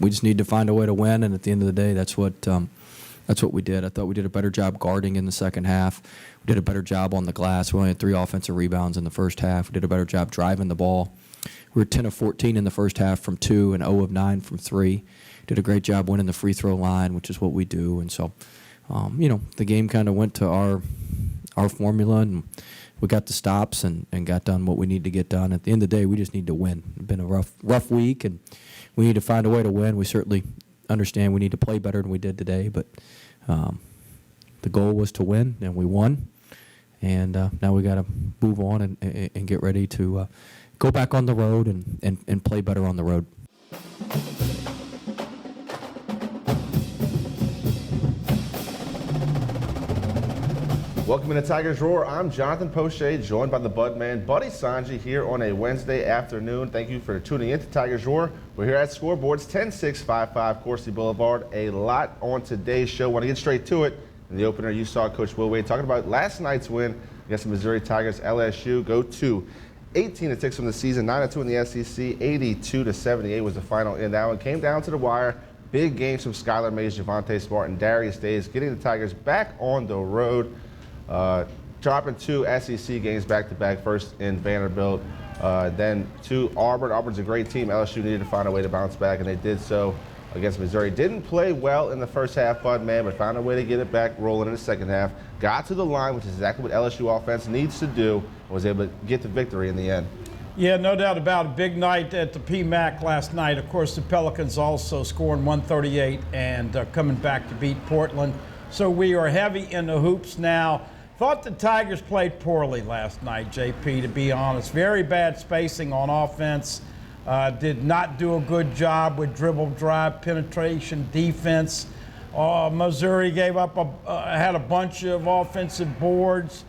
we just need to find a way to win, and at the end of the day, that's what we did. I thought we did a better job guarding in the second half. We did a better job on the glass. We only had 3 offensive rebounds in the first half. We did a better job driving the ball. We were 10 of 14 in the first half from 2 and 0 of 9 from 3. Did a great job winning the free throw line, which is what we do. And so, the game kind of went to our formula, and we got the stops and got done what we need to get done. At the end of the day, we just need to win. It's been a rough week, and we need to find a way to win. We certainly understand we need to play better than we did today, but the goal was to win, and we won. And now we got to move on and get ready to go back on the road and play better on the road. Welcome to Tigers Roar. I'm Jonathan Poche, joined by the Budman, Buddy Sanji, here on a Wednesday afternoon. Thank you for tuning in to Tigers Roar. We're here at Scoreboards, 10655 Coursey Boulevard. A lot on today's show. Want to get straight to it. In the opener, you saw Coach Will Wade talking about last night's win against the Missouri Tigers. LSU go to 18-6 from the season, 9-2 in the SEC, 82-78 was the final in that one. Came down to the wire. Big games from Skylar Mays, Javonte Smart, and Darius Days, getting the Tigers back on the road. Dropping 2 SEC games back-to-back, first in Vanderbilt, then to Auburn. Auburn's a great team. LSU needed to find a way to bounce back, and they did so against Missouri. Didn't play well in the first half, Budman, but found a way to get it back rolling in the second half. Got to the line, which is exactly what LSU offense needs to do, and was able to get the victory in the end. Yeah, no doubt about it. Big night at the PMAC last night. Of course, the Pelicans also scoring 138 and coming back to beat Portland. So we are heavy in the hoops now. Thought the Tigers played poorly last night, JP, to be honest. Very bad spacing on offense. Did not do a good job with dribble drive, penetration, defense. Missouri gave up, had a bunch of offensive boards.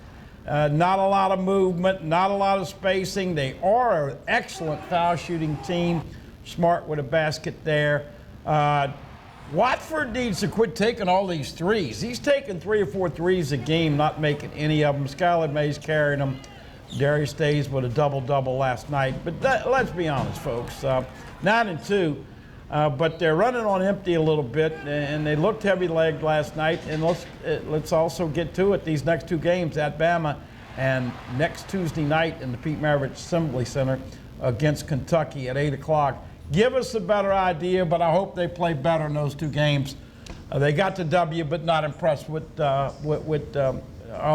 Not a lot of movement, not a lot of spacing. They are an excellent foul shooting team. Smart with a basket there. Watford needs to quit taking all these threes. He's taking 3 or 4 threes a game, not making any of them. Skylar Mays carrying them. Darius Days with a double-double last night. But let's be honest, folks. 9-2, but they're running on empty a little bit, and they looked heavy-legged last night. And let's also get to it. These next 2 games at Bama and next Tuesday night in the Pete Maravich Assembly Center against Kentucky at 8 o'clock. Give us a better idea, but I hope they play better in those 2 games. They got the W, but not impressed with a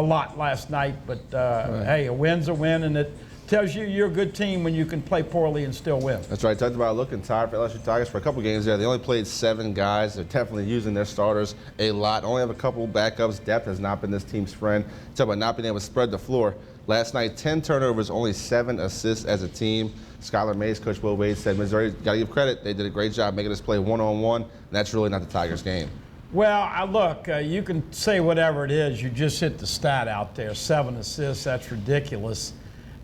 lot last night. But, right. Hey, a win's a win, and it tells you you're a good team when you can play poorly and still win. That's right. Talked about looking tired for LSU Tigers for a couple games there. They only played 7 guys. They're definitely using their starters a lot. Only have a couple backups. Depth has not been this team's friend. Talk about not being able to spread the floor. Last night, 10 turnovers, only 7 assists as a team. Skylar Mays, Coach Will Wade said, Missouri, got to give credit. They did a great job making us play one-on-one, and that's really not the Tigers' game. Well, look, you can say whatever it is. You just hit the stat out there, 7 assists. That's ridiculous.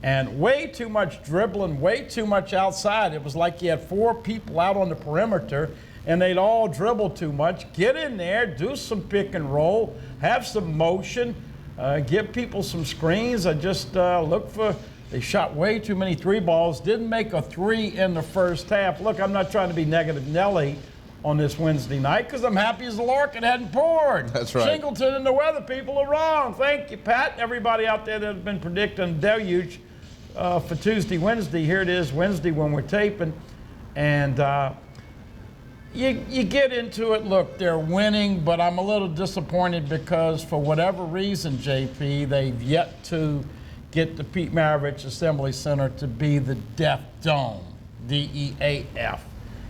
And way too much dribbling, way too much outside. It was like you had 4 people out on the perimeter, and they'd all dribble too much. Get in there, do some pick and roll, have some motion, give people some screens. I just look for – they shot way too many 3 balls, didn't make a 3 in the first half. Look, I'm not trying to be negative Nelly on this Wednesday night because I'm happy as a lark it hadn't poured. That's right. Singleton and the weather people are wrong. Thank you, Pat. Everybody out there that has been predicting a deluge for Tuesday, Wednesday. Here it is Wednesday when we're taping. And you get into it. Look, they're winning, but I'm a little disappointed because for whatever reason, JP, they've yet to get the Pete Maravich Assembly Center to be the Death Dome, D-E-A-F.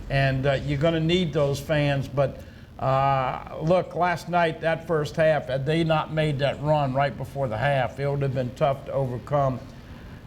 And you're going to need those fans. But look, last night, that first half, had they not made that run right before the half, it would have been tough to overcome.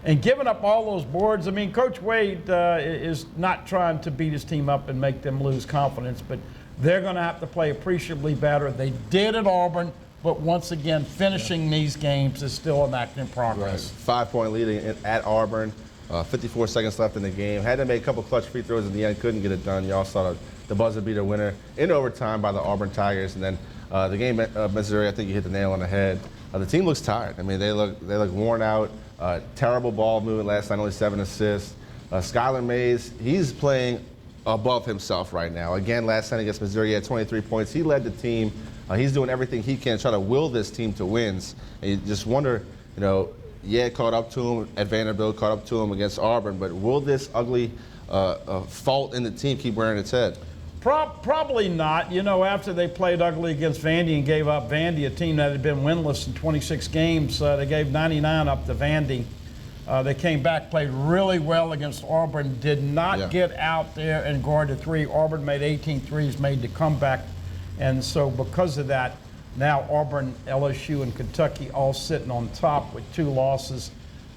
And giving up all those boards, I mean, Coach Wade is not trying to beat his team up and make them lose confidence, but they're going to have to play appreciably better. They did at Auburn. But once again, finishing these games is still an act in progress. Right. 5-point lead at Auburn, 54 seconds left in the game. Had to make a couple clutch free throws in the end, couldn't get it done. Y'all saw the buzzer beater winner in overtime by the Auburn Tigers. And then the game at Missouri, I think you hit the nail on the head. The team looks tired. I mean, they look worn out. Terrible ball movement last night, only 7 assists. Skylar Mays, he's playing above himself right now. Again, last night against Missouri, he had 23 points. He led the team. He's doing everything he can to try to will this team to wins. And you just wonder, it caught up to him at Vanderbilt, caught up to him against Auburn, but will this ugly fault in the team keep rearing its head? Probably not. After they played ugly against Vandy and gave up Vandy, a team that had been winless in 26 games, they gave 99 up to Vandy. They came back, played really well against Auburn, did not get out there and guard the three. Auburn made 18 threes, made the comeback. And so because of that, now Auburn, LSU, and Kentucky all sitting on top with 2 losses.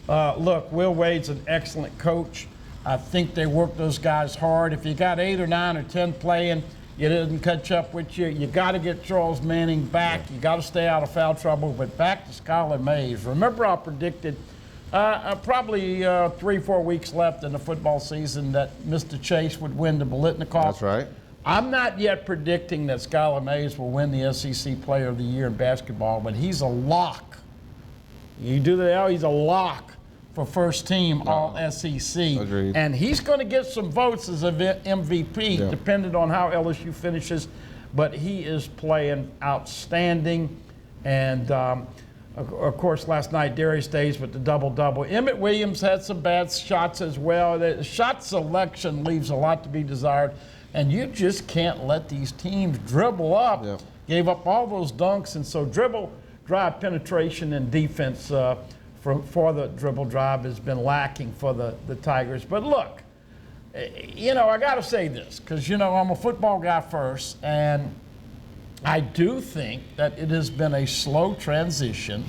Look, Will Wade's an excellent coach. I think they work those guys hard. If you got 8 or 9 or 10 playing, it doesn't catch up with you. You got to get Charles Manning back. You got to stay out of foul trouble. But back to Skylar Mays. Remember, I predicted probably 3-4 weeks left in the football season that Mr. Chase would win the Biletnikoff. That's right. I'm not yet predicting that Skylar Mays will win the SEC Player of the Year in basketball, but he's a lock. You do that, he's a lock for first team All SEC. Agreed. And he's going to get some votes as an MVP, depending on how LSU finishes. But he is playing outstanding. And of course, last night, Darius Days with the double-double. Emmett Williams had some bad shots as well. The shot selection leaves a lot to be desired. And you just can't let these teams dribble up. Yep. Gave up all those dunks. And so dribble, drive, penetration, and defense for the dribble drive has been lacking for the Tigers. But look, I got to say this because, I'm a football guy first. And I do think that it has been a slow transition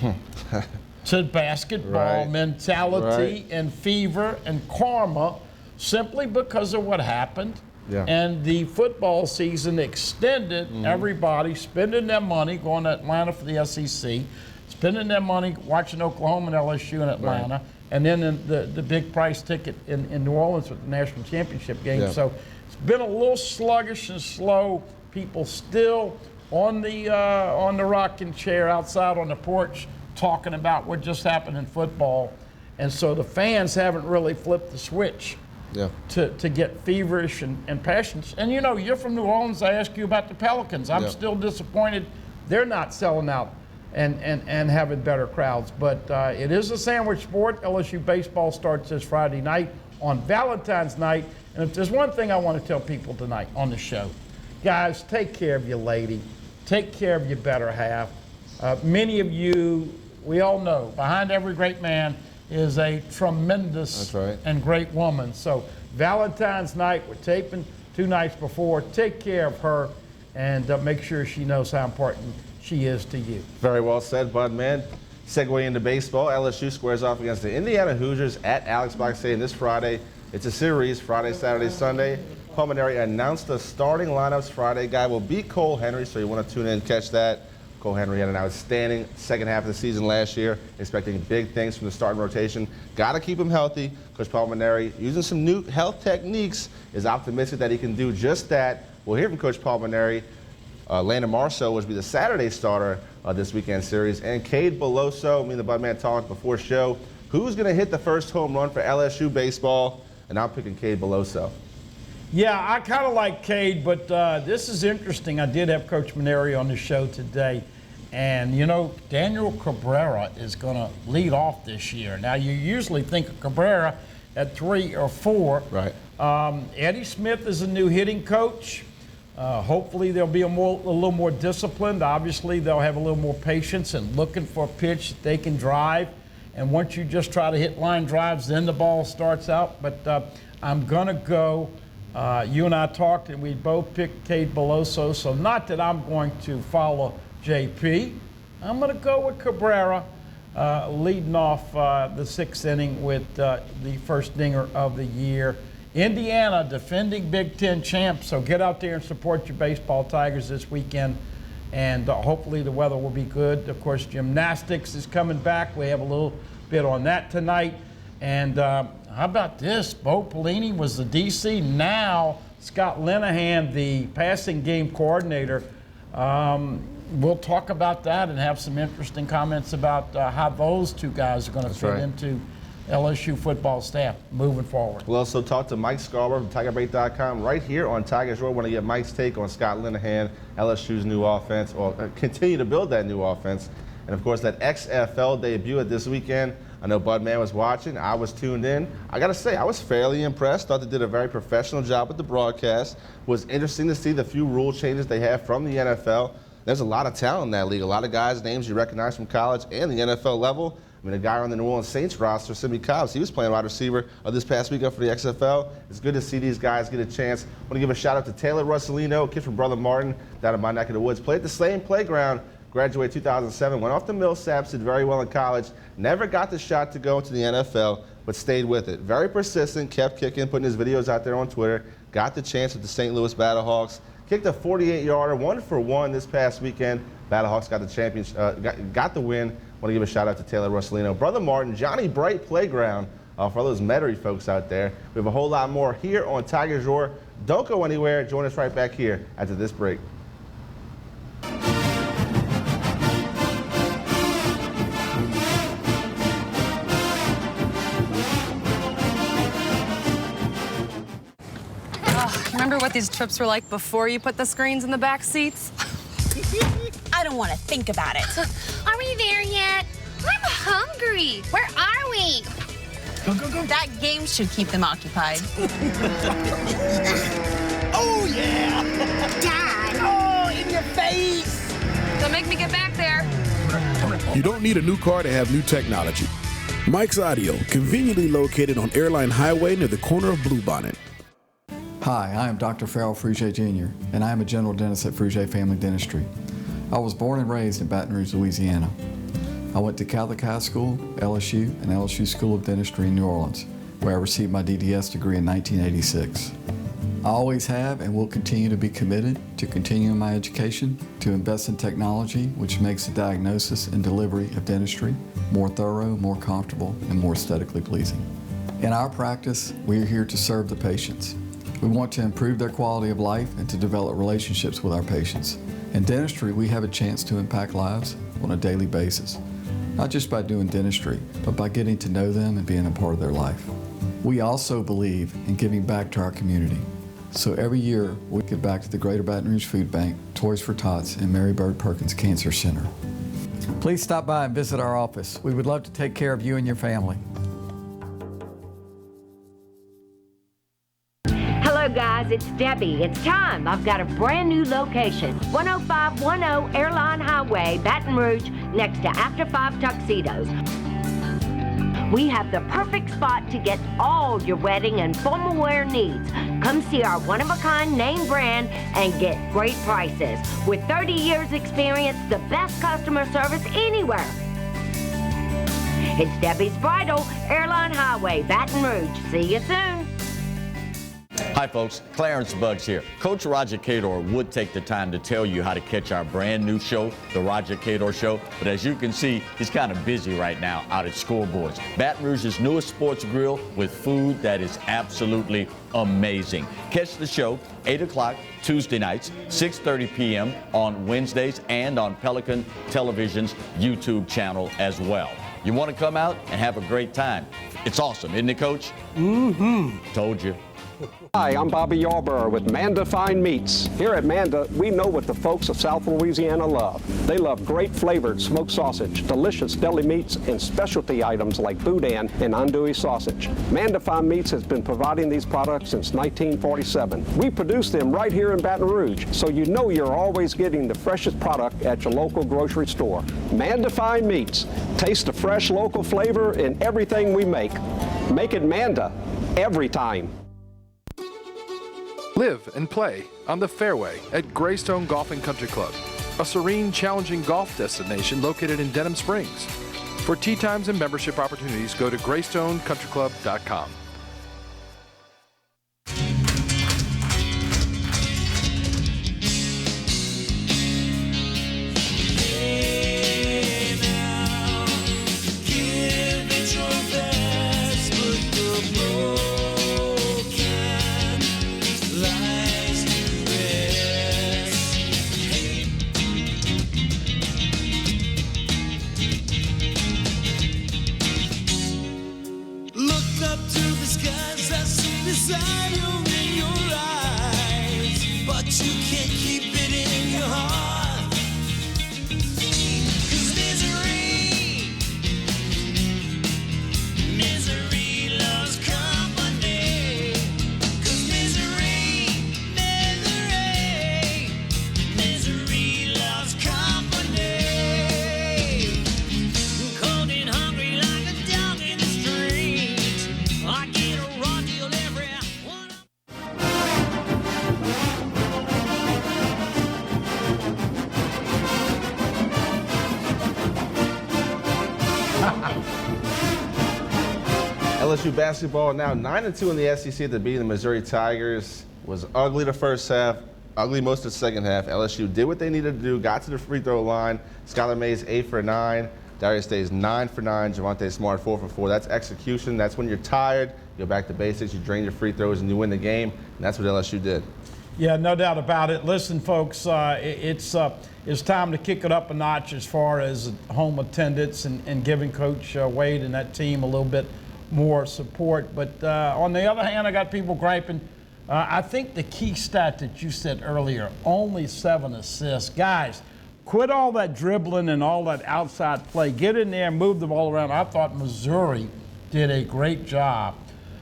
to basketball mentality and fever and karma simply because of what happened. Yeah. And the football season extended everybody spending their money going to Atlanta for the SEC, spending their money watching Oklahoma and LSU in Atlanta, and then the big price ticket in New Orleans with the national championship game. Yeah. So it's been a little sluggish and slow. People still on the rocking chair outside on the porch talking about what just happened in football. And so the fans haven't really flipped the switch to get feverish and passionate. And you're from New Orleans. I asked you about the Pelicans. I'm still disappointed they're not selling out and having better crowds. But it is a sandwich sport. LSU baseball starts this Friday night on Valentine's night. And if there's one thing I want to tell people tonight on the show, guys, take care of your lady. Take care of your better half. Many of you, we all know, behind every great man is a tremendous and great woman. So Valentine's night, we're taping 2 nights before. Take care of her and make sure she knows how important she is to you. Very well said, Bud, man. Segue into baseball. LSU squares off against the Indiana Hoosiers at Alex Box Stadium this Friday. It's a series, Friday, Saturday, Sunday. Pulmonary announced the starting lineups Friday. Guy will be Cole Henry, so you want to tune in and catch that. Cole Henry had an outstanding second half of the season last year, expecting big things from the starting rotation. Got to keep him healthy. Coach Palmineri, using some new health techniques, is optimistic that he can do just that. We'll hear from Coach Palmineri. Landon Marceau will be the Saturday starter this weekend series. And Cade Beloso, me and the Budman talked before show, who's going to hit the first home run for LSU baseball? And I'm picking Cade Beloso. Yeah, I kind of like Cade, but this is interesting. I did have Coach Maneri on the show today. And, Daniel Cabrera is going to lead off this year. Now, you usually think of Cabrera at 3 or 4. Right. Eddie Smith is a new hitting coach. Hopefully, they'll be a little more disciplined. Obviously, they'll have a little more patience and looking for a pitch that they can drive. And once you just try to hit line drives, then the ball starts out. But I'm going to go. You and I talked, and we both picked Cade Beloso. So not that I'm going to follow JP. I'm going to go with Cabrera, leading off the 6th inning with the first dinger of the year. Indiana, defending Big Ten champs. So get out there and support your baseball Tigers this weekend. And hopefully the weather will be good. Of course, gymnastics is coming back. We have a little bit on that tonight. And how about this? Bo Pelini was the DC. Now Scott Linehan, the passing game coordinator. We'll talk about that and have some interesting comments about how those two guys are going to fit into LSU football staff moving forward. We'll also talk to Mike Scarborough from TigerBait.com right here on Tigers Roar. Want to get Mike's take on Scott Linehan, LSU's new offense, or continue to build that new offense. And, of course, that XFL debut at this weekend. I know Budman was watching. I was tuned in. I got to say, I was fairly impressed. Thought they did a very professional job with the broadcast. Was interesting to see the few rule changes they have from the NFL. There's a lot of talent in that league. A lot of guys' names you recognize from college and the NFL level. I mean, a guy on the New Orleans Saints roster, Simmie Cobbs, he was playing wide receiver this past weekend for the XFL. It's good to see these guys get a chance. I want to give a shout out to Taylor Russolino, a kid from Brother Martin, down in my neck of the woods. Played at the same playground, graduated 2007, went off to Millsaps, did very well in college. Never got the shot to go into the NFL, but stayed with it. Very persistent, kept kicking, putting his videos out there on Twitter. Got the chance with the St. Louis Battlehawks. Kicked a 48-yarder, 1-for-1 this past weekend. Battlehawks got the championship, got the win. Want to give a shout out to Taylor Russolino. Brother Martin, Johnny Bright Playground for all those Metairie folks out there. We have a whole lot more here on Tigers Roar. Don't go anywhere. Join us right back here after this break. Remember what these trips were like before you put the screens in the back seats? I don't want to think about it. Are we there yet? I'm hungry. Where are we? Go, go, go. That game should keep them occupied. Oh, yeah! Dad. Oh, in your face! Don't make me get back there. You don't need a new car to have new technology. Mike's Audio, conveniently located on Airline Highway near the corner of Bluebonnet. Hi, I am Dr. Farrell Frugier Jr., and I am a general dentist at Frugier Family Dentistry. I was born and raised in Baton Rouge, Louisiana. I went to Catholic High School, LSU, and LSU School of Dentistry in New Orleans, where I received my DDS degree in 1986. I always have and will continue to be committed to continuing my education, to invest in technology which makes the diagnosis and delivery of dentistry more thorough, more comfortable, and more aesthetically pleasing. In our practice, we are here to serve the patients. We want to improve their quality of life and to develop relationships with our patients. In dentistry, we have a chance to impact lives on a daily basis, not just by doing dentistry, but by getting to know them and being a part of their life. We also believe in giving back to our community. So every year, we give back to the Greater Baton Rouge Food Bank, Toys for Tots, and Mary Bird Perkins Cancer Center. Please stop by and visit our office. We would love to take care of you and your family. Hello guys, it's Debbie. It's time. I've got a brand new location. 10510 Airline Highway, Baton Rouge, next to After 5 Tuxedos. We have the perfect spot to get all your wedding and formal wear needs. Come see our one-of-a-kind name brand and get great prices. With 30 years experience, the best customer service anywhere. It's Debbie's Bridal, Airline Highway, Baton Rouge. See you soon. Hi folks, Clarence Buggs here. Coach Roger Cador would take the time to tell you how to catch our brand new show, The Roger Cador Show, but as you can see, he's kind of busy right now out at Scoreboards, Baton Rouge's newest sports grill with food that is absolutely amazing. Catch the show 8 o'clock Tuesday nights, 6:30 p.m. on Wednesdays and on Pelican Television's YouTube channel as well. You want to come out and have a great time. It's awesome, isn't it, Coach? Mm-hmm. Told you. Hi, I'm Bobby Yarborough with Manda Fine Meats. Here at Manda, we know what the folks of South Louisiana love. They love great flavored smoked sausage, delicious deli meats, and specialty items like boudin and andouille sausage. Manda Fine Meats has been providing these products since 1947. We produce them right here in Baton Rouge, so you know you're always getting the freshest product at your local grocery store. Manda Fine Meats. Taste the fresh local flavor in everything we make. Make it Manda every time. Live and play on the fairway at Greystone Golf and Country Club, a serene, challenging golf destination located in Denham Springs. For tee times and membership opportunities, go to GreystoneCountryClub.com. fire in your eyes, but you can't keep it in your heart. 'Cause misery loves company. 'Cause misery loves company. Cold and hungry like a dog in the street. I get a raw deal every one. LSU basketball now 9-2 in the SEC after beating the Missouri Tigers. Was ugly the first half, ugly most of the second half. LSU did what they needed to do, got to the free throw line. Skylar Mays 8 for 9. Darius Days 9 for 9. Javante Smart 4 for 4. That's execution. That's when you're tired. You go back to basics. You drain your free throws and you win the game. And that's what LSU did. Yeah, no doubt about it. Listen, folks, it's time to kick it up a notch as far as home attendance and giving Coach Wade and that team a little bit more support. But on the other hand, I got people griping. I think the key stat that you said earlier, only 7 assists. Guys, quit all that dribbling and all that outside play. Get in there and move the ball around. I thought Missouri did a great job.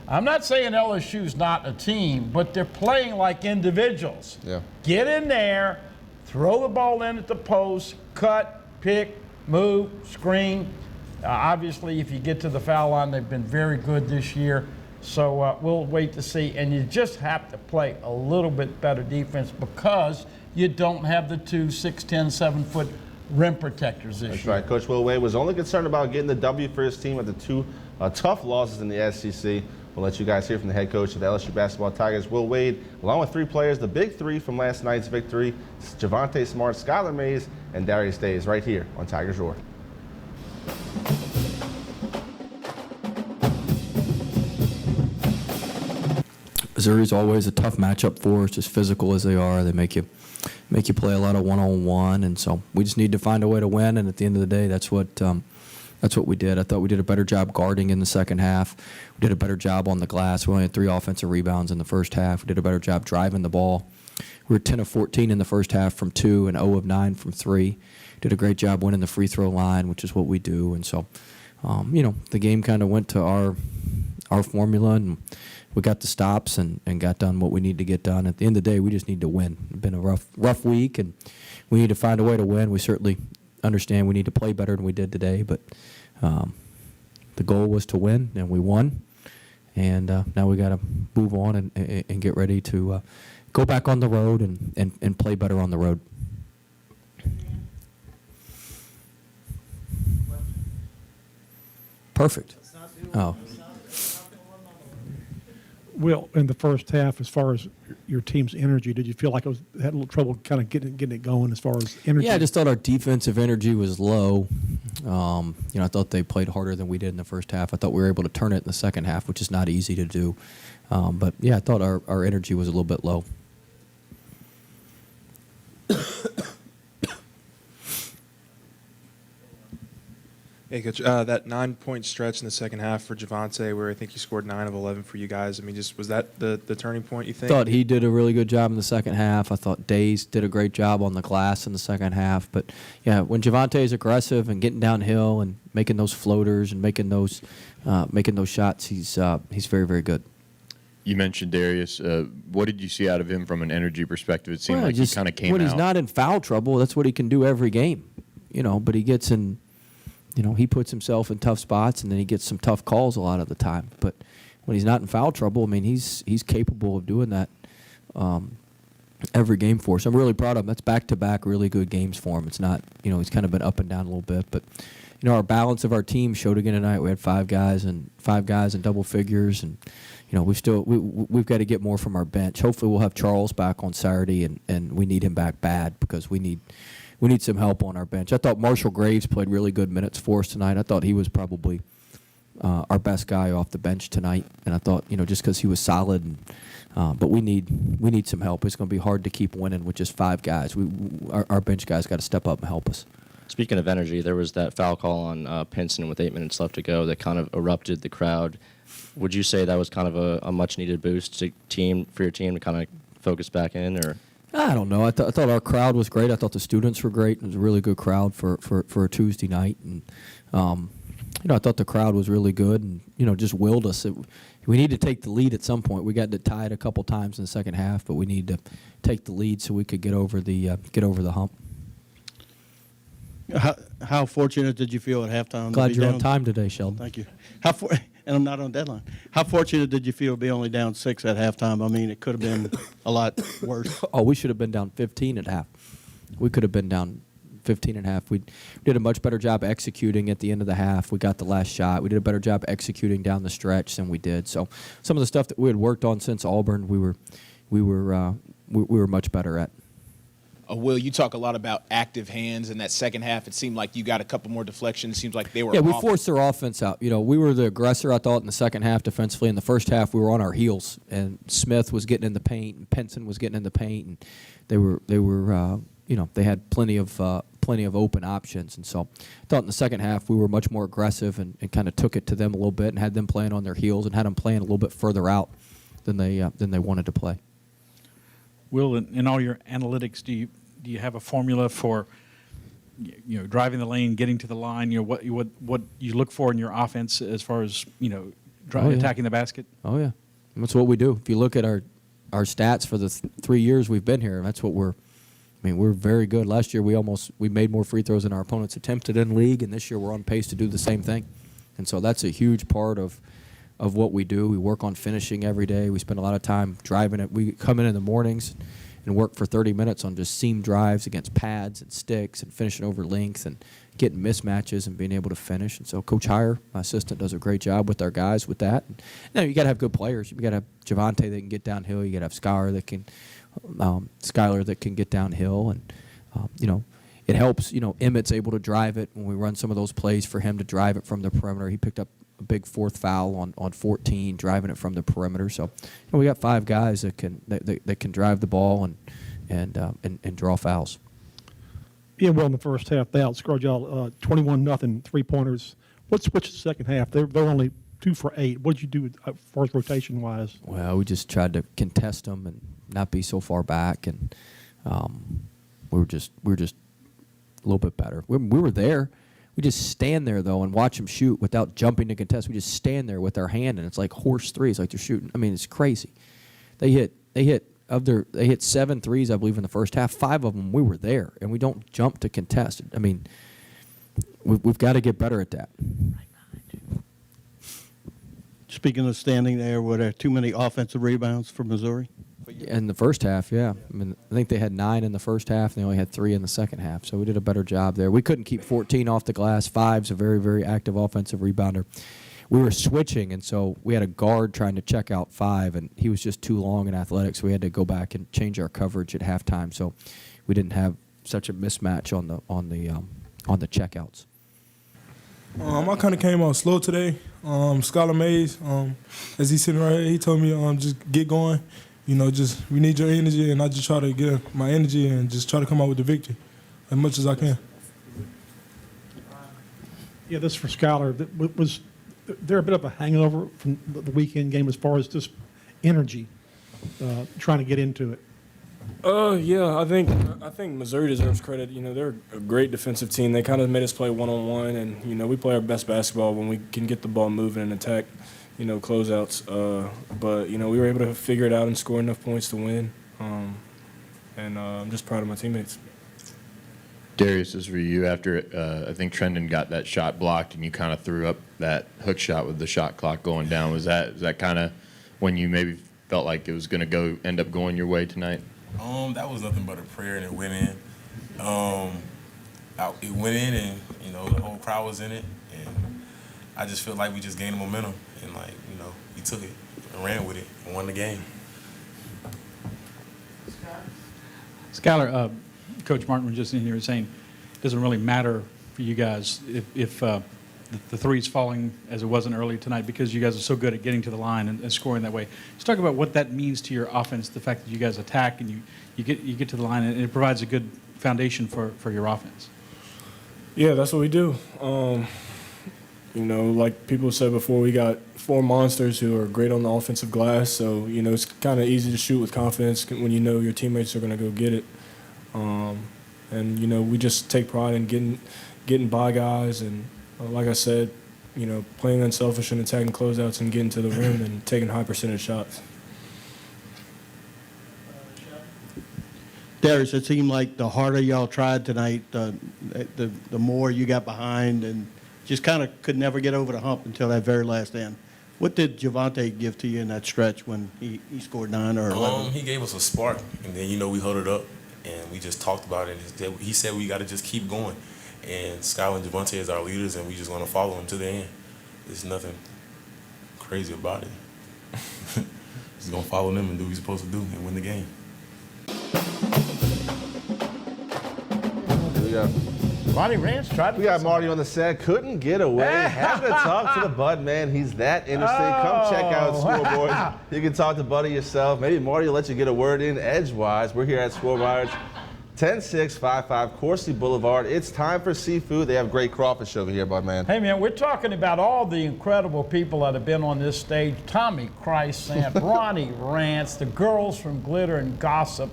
I'm not saying LSU's not a team, but they're playing like individuals. Yeah. Get in there, throw the ball in at the post, cut, pick, move, screen. Obviously, if you get to the foul line, they've been very good this year. So we'll wait to see. And you just have to play a little bit better defense because you don't have the 2 6'10", 7-foot rim protectors this That's year. right. Coach Will Wade was only concerned about getting the W for his team at the 2 tough losses in the SEC. We'll let you guys hear from the head coach of the LSU basketball Tigers, Will Wade, along with 3 players, the big 3 from last night's victory, Javante Smart, Skylar Mays, and Darius Days, right here on Tigers Roar. Missouri's always a tough matchup for us, as physical as they are. They make you play a lot of one-on-one, and so we just need to find a way to win. And at the end of the day, that's what we did. I thought we did a better job guarding in the second half. We did a better job on the glass. We only had 3 offensive rebounds in the first half. We did a better job driving the ball. We were 10 of 14 in the first half from 2 and 0 of 9 from 3. Did a great job winning the free throw line, which is what we do. And so, the game kind of went to our formula, and we got the stops and got done what we need to get done. At the end of the day, we just need to win. It's been a rough week, and we need to find a way to win. We certainly understand we need to play better than we did today, but the goal was to win, and we won. And now we got to move on and get ready to go back on the road and play better on the road. Perfect. Oh. Will, in the first half, as far as your team's energy, did you feel like had a little trouble kind of getting it going as far as energy? Yeah, I just thought our defensive energy was low. I thought they played harder than we did in the first half. I thought we were able to turn it in the second half, which is not easy to do. But yeah, I thought our energy was a little bit low. Hey, Coach, that 9-point stretch in the second half for Javante, where I think he scored 9 of 11 for you guys. I mean, was that the turning point, you think? I thought he did a really good job in the second half. I thought Days did a great job on the glass in the second half. But, yeah, when Javante is aggressive and getting downhill and making those floaters and making those shots, he's very, very good. You mentioned Darius. What did you see out of him from an energy perspective? It seemed like he kind of came out. When he's not in foul trouble, that's what he can do every game. But he gets in – he puts himself in tough spots, and then he gets some tough calls a lot of the time. But when he's not in foul trouble, I mean, he's capable of doing that every game for us. I'm really proud of him. That's back-to-back really good games for him. It's not, he's kind of been up and down a little bit. But, our balance of our team showed again tonight. We had 5 guys in double figures, and, we've got to get more from our bench. Hopefully we'll have Charles back on Saturday, and we need him back bad because we need some help on our bench. I thought Marshall Graves played really good minutes for us tonight. I thought he was probably our best guy off the bench tonight, and I thought just because he was solid. But we need some help. It's going to be hard to keep winning with just 5 guys. Our bench guys got to step up and help us. Speaking of energy, there was that foul call on Pinson with 8 minutes left to go that kind of erupted the crowd. Would you say that was kind of a much-needed boost for your team to kind of focus back in, or? I don't know. I thought our crowd was great. I thought the students were great. It was a really good crowd for a Tuesday night, and I thought the crowd was really good, and just willed us. We need to take the lead at some point. We got tied a couple times in the second half, but we need to take the lead so we could get over the hump. How fortunate did you feel at halftime? Glad you're on time today, Sheldon. Thank you. And I'm not on deadline. How fortunate did you feel to be only down 6 at halftime? I mean, it could have been a lot worse. Oh, we should have been down 15 at half. We could have been down 15 and a half. We did a much better job executing at the end of the half. We got the last shot. We did a better job executing down the stretch than we did. So some of the stuff that we had worked on since Auburn, we were much better at. Will, you talk a lot about active hands in that second half. It seemed like you got a couple more deflections. It seems like they were we off. forced their offense out. We were the aggressor, I thought, in the second half defensively. In the first half, we were on our heels, and Smith was getting in the paint, and Penson was getting in the paint, and they had plenty of open options. And so I thought in the second half we were much more aggressive and kind of took it to them a little bit and had them playing on their heels and had them playing a little bit further out than they wanted to play. Will, in all your analytics, do you have a formula for driving the lane, getting to the line? What you look for in your offense as far as attacking the basket? Oh yeah, that's what we do. If you look at our stats for the 3 years we've been here, that's what we're very good. Last year we made more free throws than our opponents attempted in league, and this year we're on pace to do the same thing. And so that's a huge part of what we do. We work on finishing every day. We spend a lot of time driving it. We come in the mornings and work for 30 minutes on just seam drives against pads and sticks and finishing over length and getting mismatches and being able to finish. And so Coach Heyer, my assistant, does a great job with our guys with that. And, you got to have good players. You got to have Javante that can get downhill. You got to have Skylar that can get downhill. And, it helps, Emmett's able to drive it when we run some of those plays for him to drive it from the perimeter. He picked up a big fourth foul on 14, driving it from the perimeter. So we got 5 guys that can drive the ball and draw fouls. Yeah, well, in the first half, they outscored y'all 21-0 3-pointers. What switched the second half? They're only 2 for 8. What did you do as far as rotation wise? Well, we just tried to contest them and not be so far back, and we were just a little bit better. We were there. We just stand there, though, and watch them shoot without jumping to contest. We just stand there with our hand, and it's like horse threes, like they're shooting. I mean, it's crazy. They hit 7 threes, I believe, in the first half. 5 of them, we were there, and we don't jump to contest. I mean, we've got to get better at that. Speaking of standing there, were there too many offensive rebounds for Missouri? In the first half, yeah. I mean, I think they had 9 in the first half, and they only had 3 in the second half. So we did a better job there. We couldn't keep 14 off the glass. 5's a very, very active offensive rebounder. We were switching, and so we had a guard trying to check out 5, and he was just too long in athletics. So we had to go back and change our coverage at halftime. So we didn't have such a mismatch on the checkouts. I kind of came out slow today. Skylar Mays, as he's sitting right here, he told me just get going. We need your energy, and I just try to get my energy and just try to come out with the victory as much as I can. Yeah, this for Skylar. Was there a bit of a hangover from the weekend game as far as just energy, trying to get into it? Yeah, I think Missouri deserves credit. They're a great defensive team. They kind of made us play one-on-one, and we play our best basketball when we can get the ball moving and attack. Closeouts. But we were able to figure it out and score enough points to win. And I'm just proud of my teammates. Darius, this is for you. After I think Trendon got that shot blocked and you kind of threw up that hook shot with the shot clock going down, was that kind of when you maybe felt like it was going to end up going your way tonight? That was nothing but a prayer, and it went in. It went in, and the whole crowd was in it, and I just feel like we just gained momentum, and we took it and ran with it and won the game. Skylar, Coach Martin was just in here saying it doesn't really matter for you guys if the three's falling as it wasn't early tonight because you guys are so good at getting to the line and scoring that way. Let's talk about what that means to your offense, the fact that you guys attack and you get to the line, and it provides a good foundation for your offense. Yeah, that's what we do. You know, like people said before, we got 4 monsters who are great on the offensive glass. So, you know, it's kind of easy to shoot with confidence when you know your teammates are going to go get it. And, you know, we just take pride in getting by guys. And like I said, you know, playing unselfish and attacking closeouts and getting to the rim and taking high percentage shots. Darius, it seemed like the harder y'all tried tonight, the more you got behind and just kind of could never get over the hump until that very last end. What did Javante give to you in that stretch when he scored 9 or 11? He gave us a spark, and then, you know, we huddled up, and we just talked about it. He said we got to just keep going. And Skylar and Javante is our leaders, and we just going to follow them to the end. There's nothing crazy about it. Just going to follow them and do what we're supposed to do and win the game. We got Marty Rance tried to. We got Marty on the set. Couldn't get away. Had to talk to the Bud man. He's that interesting. Come check out Scoreboard. You can talk to Buddy yourself. Maybe Marty will let you get a word in edgewise. We're here at Scoreboard, 10655 Coursey Boulevard. It's time for seafood. They have great crawfish over here, Bud man. Hey, man, we're talking about all the incredible people that have been on this stage. Tommy Chrysant, Ronnie Rance, the girls from Glitter and Gossip.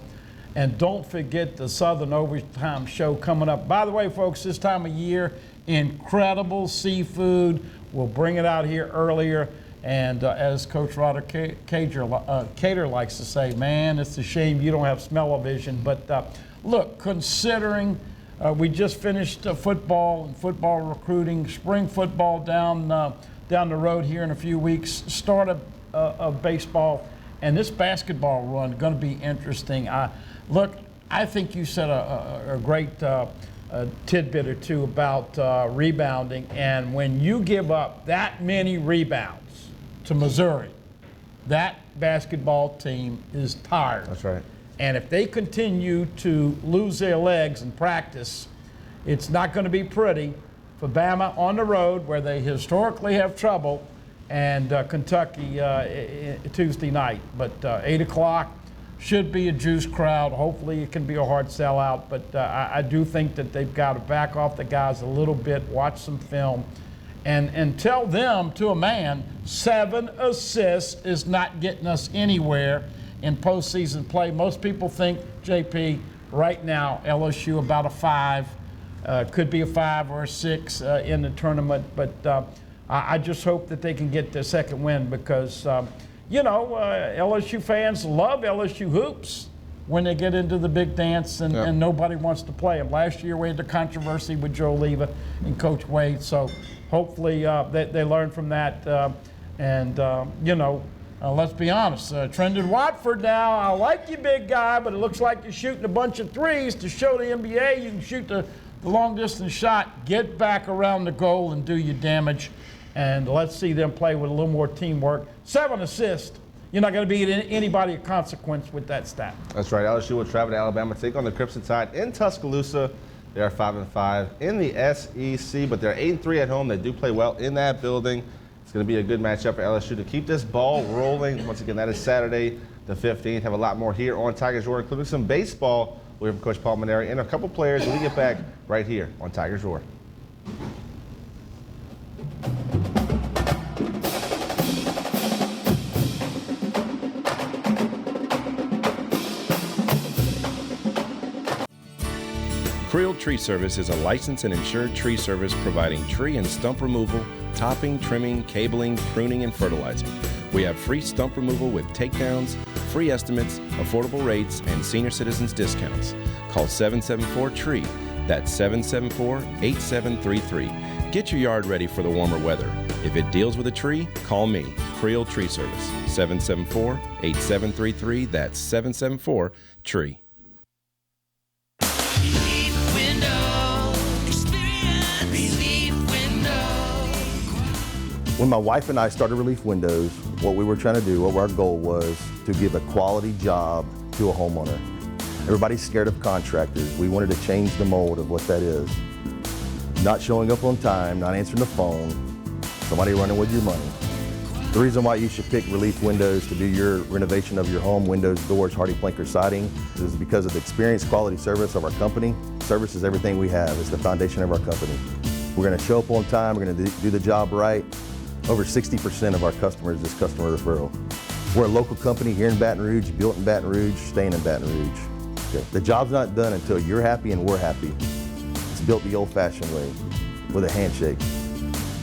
And don't forget the Southern Overtime Show coming up. By the way, folks, this time of year, incredible seafood. We'll bring it out here earlier. And as Coach Roger Cater likes to say, man, it's a shame you don't have smell-o-vision. But look, considering we just finished football and football recruiting, spring football down the road here in a few weeks, start of baseball, and this basketball run going to be interesting. Look, I think you said a great tidbit or two about rebounding, and when you give up that many rebounds to Missouri, that basketball team is tired. That's right. And if they continue to lose their legs in practice, it's not going to be pretty for Bama on the road, where they historically have trouble, and Kentucky Tuesday night. But 8 o'clock. Should be a juice crowd. Hopefully it can be a hard sellout, but I do think that they've got to back off the guys a little bit, watch some film, and tell them to a man 7 assists is not getting us anywhere in postseason play. Most people think, JP, right now, LSU about a 5, could be a 5 or a 6 in the tournament, but I just hope that they can get their second win because you know, LSU fans love LSU hoops when they get into the big dance and nobody wants to play them. Last year we had the controversy with Joe Leva and Coach Wade, so hopefully they learn from that. You know, let's be honest, Trendon Watford now, I like you, big guy, but it looks like you're shooting a bunch of threes to show the NBA you can shoot the long distance shot. Get back around the goal and do your damage. And let's see them play with a little more teamwork. 7 assists. You're not going to beat anybody of consequence with that stat. That's right. LSU will travel to Alabama to take on the Crimson Tide in Tuscaloosa. They are 5-5 in the SEC, but they're 8-3 at home. They do play well in that building. It's going to be a good matchup for LSU to keep this ball rolling. Once again, that is Saturday the 15th. Have a lot more here on Tigers Roar, including some baseball. We'll hear from Coach Paul Maneri and a couple players when we get back right here on Tigers Roar. Creel Tree Service is a licensed and insured tree service providing tree and stump removal, topping, trimming, cabling, pruning, and fertilizing. We have free stump removal with takedowns, free estimates, affordable rates, and senior citizens discounts. Call 774-TREE. That's 774-8733. Get your yard ready for the warmer weather. If it deals with a tree, call me, Creel Tree Service, 774-8733. That's 774-TREE. When my wife and I started Relief Windows, what we were trying to do, what our goal was to give a quality job to a homeowner. Everybody's scared of contractors. We wanted to change the mold of what that is. Not showing up on time, not answering the phone, somebody running with your money. The reason why you should pick Relief Windows to do your renovation of your home, windows, doors, hardy plank, or siding, is because of the experience, quality service of our company. Service is everything we have. It's the foundation of our company. We're going to show up on time. We're going to do the job right. Over 60% of our customers is customer referral. We're a local company here in Baton Rouge, built in Baton Rouge, staying in Baton Rouge. Okay. The job's not done until you're happy and we're happy. It's built the old-fashioned way, with a handshake.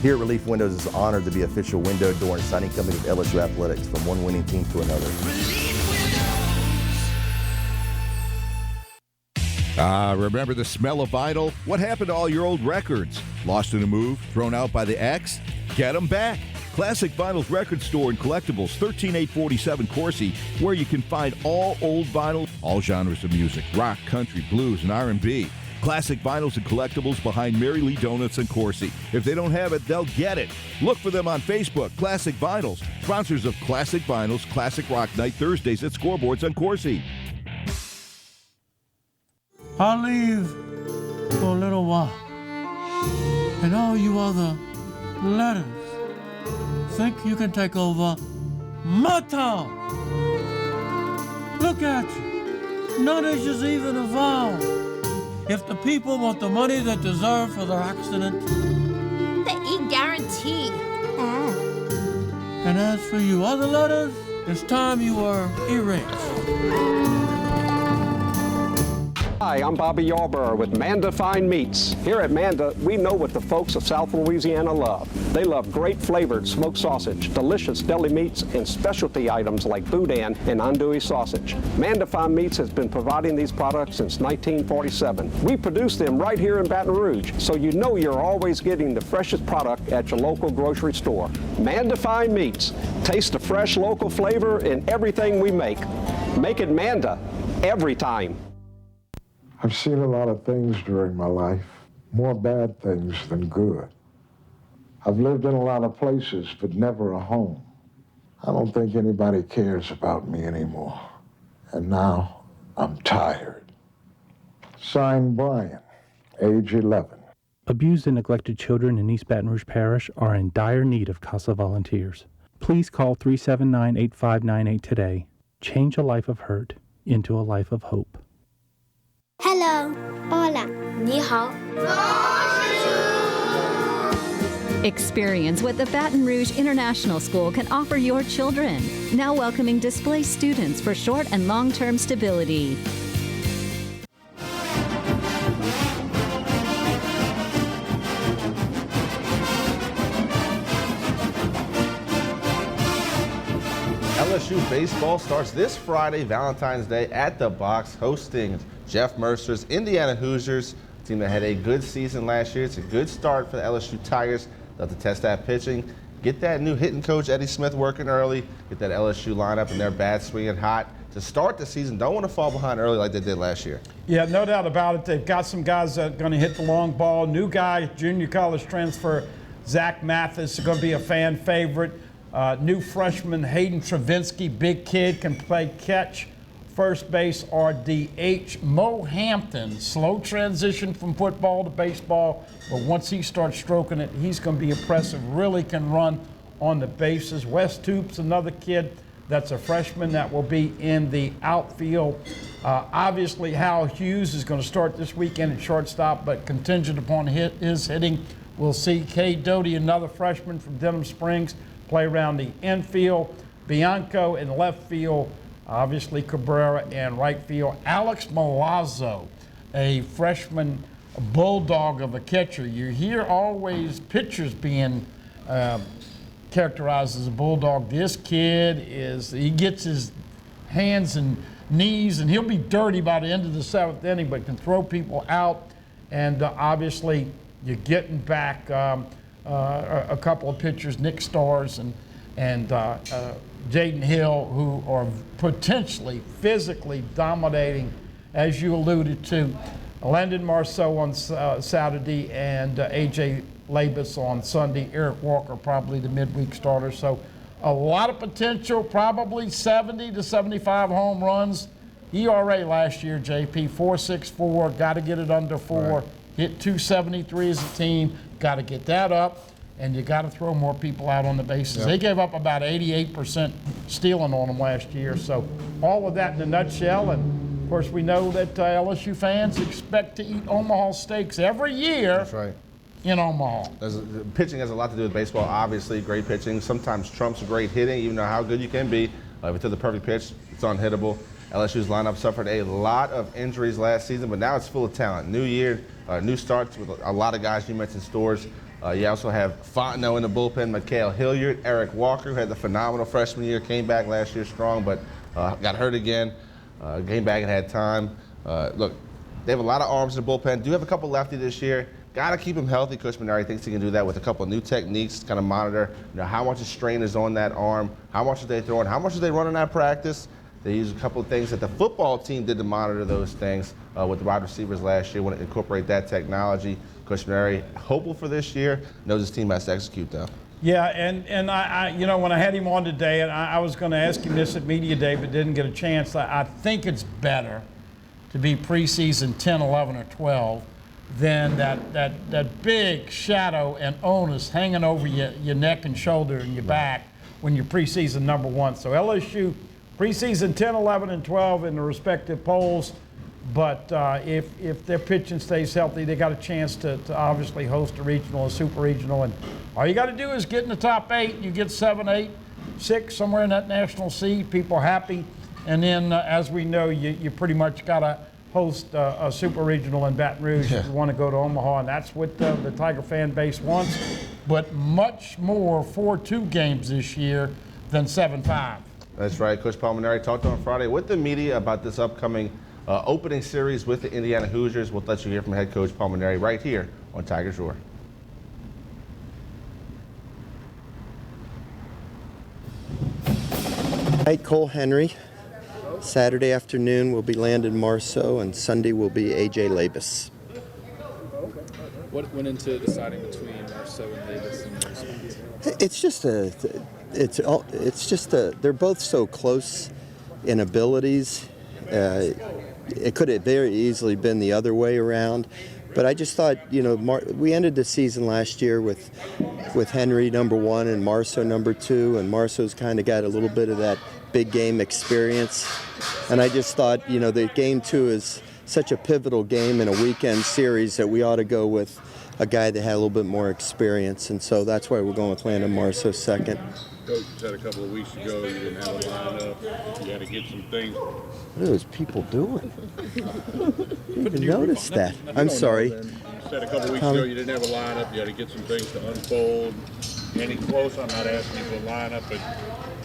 Here at Relief Windows is honored to be official window, door, and signing company of LSU Athletics, from one winning team to another. Remember the smell of vinyl? What happened to all your old records? Lost in a move? Thrown out by the ex? Get them back. Classic Vinyl's record store and collectibles, 13847 Coursey, where you can find all old vinyl, all genres of music, rock, country, blues, and R&B. Classic Vinyls and collectibles behind Mary Lee Donuts and Coursey. If they don't have it, they'll get it. Look for them on Facebook. Classic Vinyls, sponsors of Classic Vinyls Classic Rock Night Thursdays at Scoreboards on Coursey. I'll leave for a little while, and all you other letters think you can take over my town. Look at you. None of you's even involved. If the people want the money they deserve for their accident, The E-guarantee. and as for you other letters, it's time you were erased. Hi, I'm Bobby Yarborough with Manda Fine Meats. Here at Manda, we know what the folks of South Louisiana love. They love great flavored smoked sausage, delicious deli meats, and specialty items like boudin and andouille sausage. Manda Fine Meats has been providing these products since 1947. We produce them right here in Baton Rouge, so you know you're always getting the freshest product at your local grocery store. Manda Fine Meats. Taste the fresh local flavor in everything we make. Make it Manda every time. I've seen a lot of things during my life, more bad things than good. I've lived in a lot of places, but never a home. I don't think anybody cares about me anymore. And now I'm tired. Signed, Brian, age 11. Abused and neglected children in East Baton Rouge Parish are in dire need of CASA volunteers. Please call 379-8598 today. Change a life of hurt into a life of hope. Hello. Hola. 你好. Experience what the Baton Rouge International School can offer your children. Now welcoming displaced students for short and long-term stability. LSU baseball starts this Friday, Valentine's Day, at the Box, hosting Jeff Mercer's Indiana Hoosiers, a team that had a good season last year. It's a good start for the LSU Tigers. They'll have to test that pitching, get that new hitting coach Eddie Smith working early, get that LSU lineup and their bat swinging hot to start the season. Don't want to fall behind early like they did last year. Yeah, no doubt about it. They've got some guys that are going to hit the long ball. New guy, junior college transfer, Zach Mathis, is going to be a fan favorite. New freshman Hayden Travinsky, big kid, can play catch, first base, or DH. Mo Hampton, slow transition from football to baseball, but once he starts stroking it, he's going to be impressive, really can run on the bases. Wes Toops, another kid that's a freshman that will be in the outfield. Obviously, Hal Hughes is going to start this weekend at shortstop, but contingent upon his hitting, we'll see Kay Doty, another freshman from Denham Springs, play around the infield. Bianco in left field. Obviously, Cabrera in right field. Alex Milazzo, a freshman bulldog of a catcher. You hear always pitchers being characterized as a bulldog. This kid he gets his hands and knees, and he'll be dirty by the end of the seventh inning, but can throw people out. And obviously, you're getting back a couple of pitchers, Nick Stars and Jaden Hill, who are potentially physically dominating, as you alluded to. Landon Marceau on Saturday and A.J. Labus on Sunday. Eric Walker probably the midweek starter. So a lot of potential, probably 70 to 75 home runs. ERA last year, JP, 4.64, got to get it under 4. Right. Hit 273 as a team, got to get that up. And you got to throw more people out on the bases. Yep. They gave up about 88% stealing on them last year. So all of that in a nutshell. And, of course, we know that LSU fans expect to eat Omaha steaks every year. That's right. in Omaha. Pitching has a lot to do with baseball, obviously. Great pitching sometimes trumps great hitting, even though how good you can be. If you throw the perfect pitch, it's unhittable. LSU's lineup suffered a lot of injuries last season, but now it's full of talent. New year, new starts with a lot of guys. You mentioned Stores. You also have Fontenot in the bullpen, Mikhail Hilliard, Eric Walker, who had the phenomenal freshman year, came back last year strong, but got hurt again. Came back and had time. Look, they have a lot of arms in the bullpen. Do have a couple lefty this year. Got to keep him healthy. Coach Maneri thinks he can do that with a couple of new techniques to kind of monitor, how much strain is on that arm, how much are they throwing, how much are they running at practice. They use a couple of things that the football team did to monitor those things with the wide receivers last year. Want to incorporate that technology. Coach Maneri, hopeful for this year, knows his team has to execute though. Yeah, and I when I had him on today, and I was going to ask him this at Media Day, but didn't get a chance. I think it's better to be preseason 10, 11, or 12 than that big shadow and onus hanging over your neck and shoulder and your back when you're preseason number one. So LSU preseason 10, 11, and 12 in the respective polls. But if their pitching stays healthy, they got a chance to obviously host a regional, a super regional. And all you got to do is get in the top 8. You get 7, 8, 6, somewhere in that national seed. People are happy. And then, as we know, you pretty much got to host a super regional in Baton Rouge if you want to go to Omaha. And that's what the Tiger fan base wants. But much more 4-2 games this year than 7-5. That's right. Coach Palmineri talked on Friday with the media about this upcoming opening series with the Indiana Hoosiers. We'll let you hear from head coach Palmineri right here on Tigers Roar. Right, Cole Henry. Saturday afternoon will be Landon Marceau, and Sunday will be A.J. Labus. What went into deciding between Marceau and Labus and Marceau? It's just they're both so close in abilities. It could have very easily been the other way around, but I just thought, we ended the season last year with Henry number 1 and Marceau number 2, and Marceau's kind of got a little bit of that big game experience, and I just thought, the game 2 is such a pivotal game in a weekend series that we ought to go with a guy that had a little bit more experience, and so that's why we're going with Landon Marceau second. Coach said a couple of weeks ago you didn't have a lineup. You had to get some things. What are those people doing? I didn't notice that. I'm sorry. You said a couple of weeks ago you didn't have a lineup. You had to get some things to unfold. Any close? I'm not asking you for a lineup, but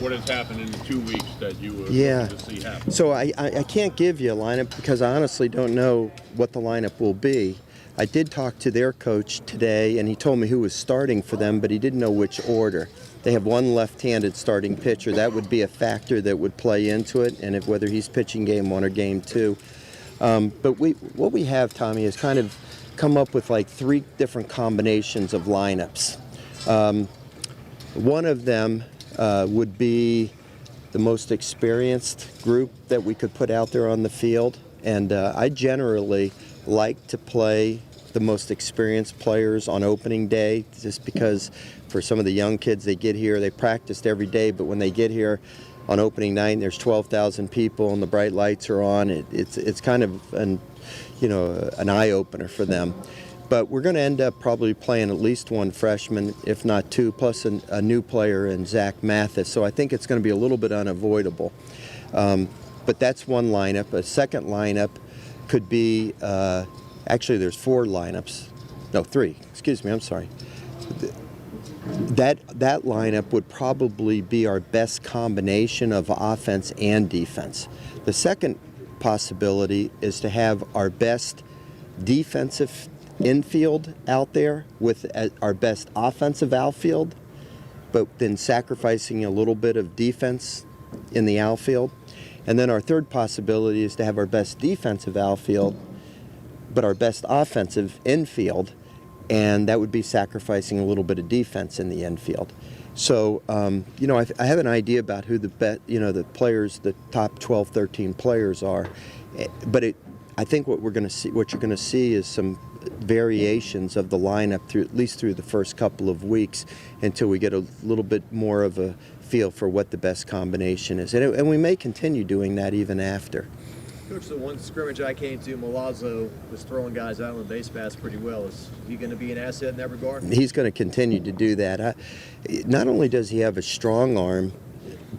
what has happened in the 2 weeks that you were to see happen? So I can't give you a lineup because I honestly don't know what the lineup will be. I did talk to their coach today, and he told me who was starting for them, but he didn't know which order. They have one left-handed starting pitcher. That would be a factor that would play into it, and whether he's pitching game 1 or game 2. But what we have, Tommy, is kind of come up with like 3 different combinations of lineups. One of them would be the most experienced group that we could put out there on the field, and I generally like to play the most experienced players on opening day, just because for some of the young kids, they get here, they practiced every day, but when they get here on opening night and there's 12,000 people and the bright lights are on, it's kind of an eye-opener for them. But we're going to end up probably playing at least 1 freshman, if not 2, plus a new player in Zach Mathis. So I think it's going to be a little bit unavoidable. But that's one lineup. A second lineup could be, actually there's 4 lineups. No, 3. Excuse me, I'm sorry. That lineup would probably be our best combination of offense and defense. The second possibility is to have our best defensive infield out there with our best offensive outfield, but then sacrificing a little bit of defense in the outfield. And then our third possibility is to have our best defensive outfield, but our best offensive infield, and that would be sacrificing a little bit of defense in the infield. So, I have an idea about who the players, the top 12, 13 players are, but I think what you're going to see is some variations of the lineup at least through the first couple of weeks until we get a little bit more of a feel for what the best combination is. And we may continue doing that even after. Coach, the one scrimmage I came to, Milazzo was throwing guys out on the base pass pretty well. Is he going to be an asset in that regard? He's going to continue to do that. Not only does he have a strong arm,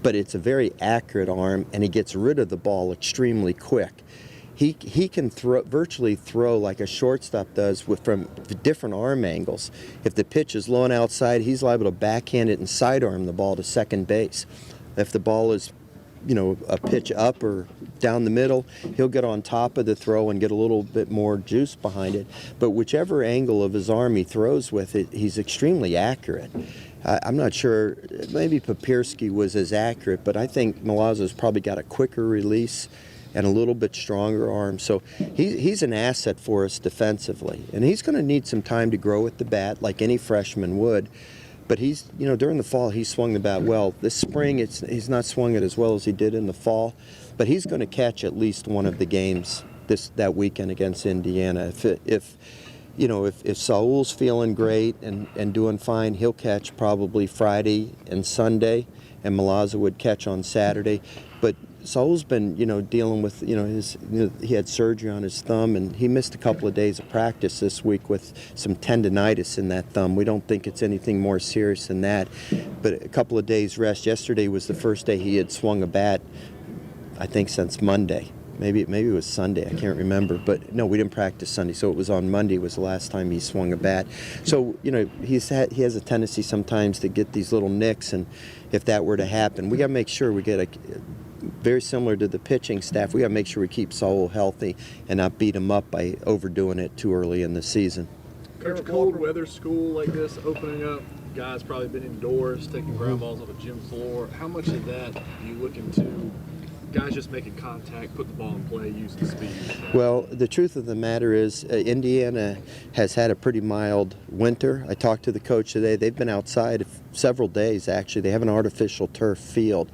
but it's a very accurate arm, and he gets rid of the ball extremely quick. He can virtually throw like a shortstop does from different arm angles. If the pitch is low and outside, he's liable to backhand it and sidearm the ball to second base. If the ball is, a pitch up or down the middle, he'll get on top of the throw and get a little bit more juice behind it. But whichever angle of his arm he throws with it, he's extremely accurate. I'm not sure, maybe Papirski was as accurate, but I think Milazzo's probably got a quicker release and a little bit stronger arm. So he's an asset for us defensively. And he's going to need some time to grow with the bat like any freshman would. But he's, during the fall, he swung the bat well. This spring, he's not swung it as well as he did in the fall. But he's going to catch at least one of the games that weekend against Indiana. If Saul's feeling great and doing fine, he'll catch probably Friday and Sunday, and Milazzo would catch on Saturday. But Saul's been, dealing with, he had surgery on his thumb, and he missed a couple of days of practice this week with some tendonitis in that thumb. We don't think it's anything more serious than that, but a couple of days rest. Yesterday was the first day he had swung a bat, I think, since Monday. Maybe it was Sunday, I can't remember. But no, we didn't practice Sunday, so it was on Monday was the last time he swung a bat. So, he has a tendency sometimes to get these little nicks, and if that were to happen, we got to make sure we get very similar to the pitching staff, we got to make sure we keep Saul healthy and not beat him up by overdoing it too early in the season. Coach, cold weather school like this opening up, guys probably been indoors taking ground balls off a gym floor. How much of that are you looking to guys just making contact, put the ball in play, use the speed? Well, the truth of the matter is Indiana has had a pretty mild winter. I talked to the coach today. They've been outside several days, actually. They have an artificial turf field.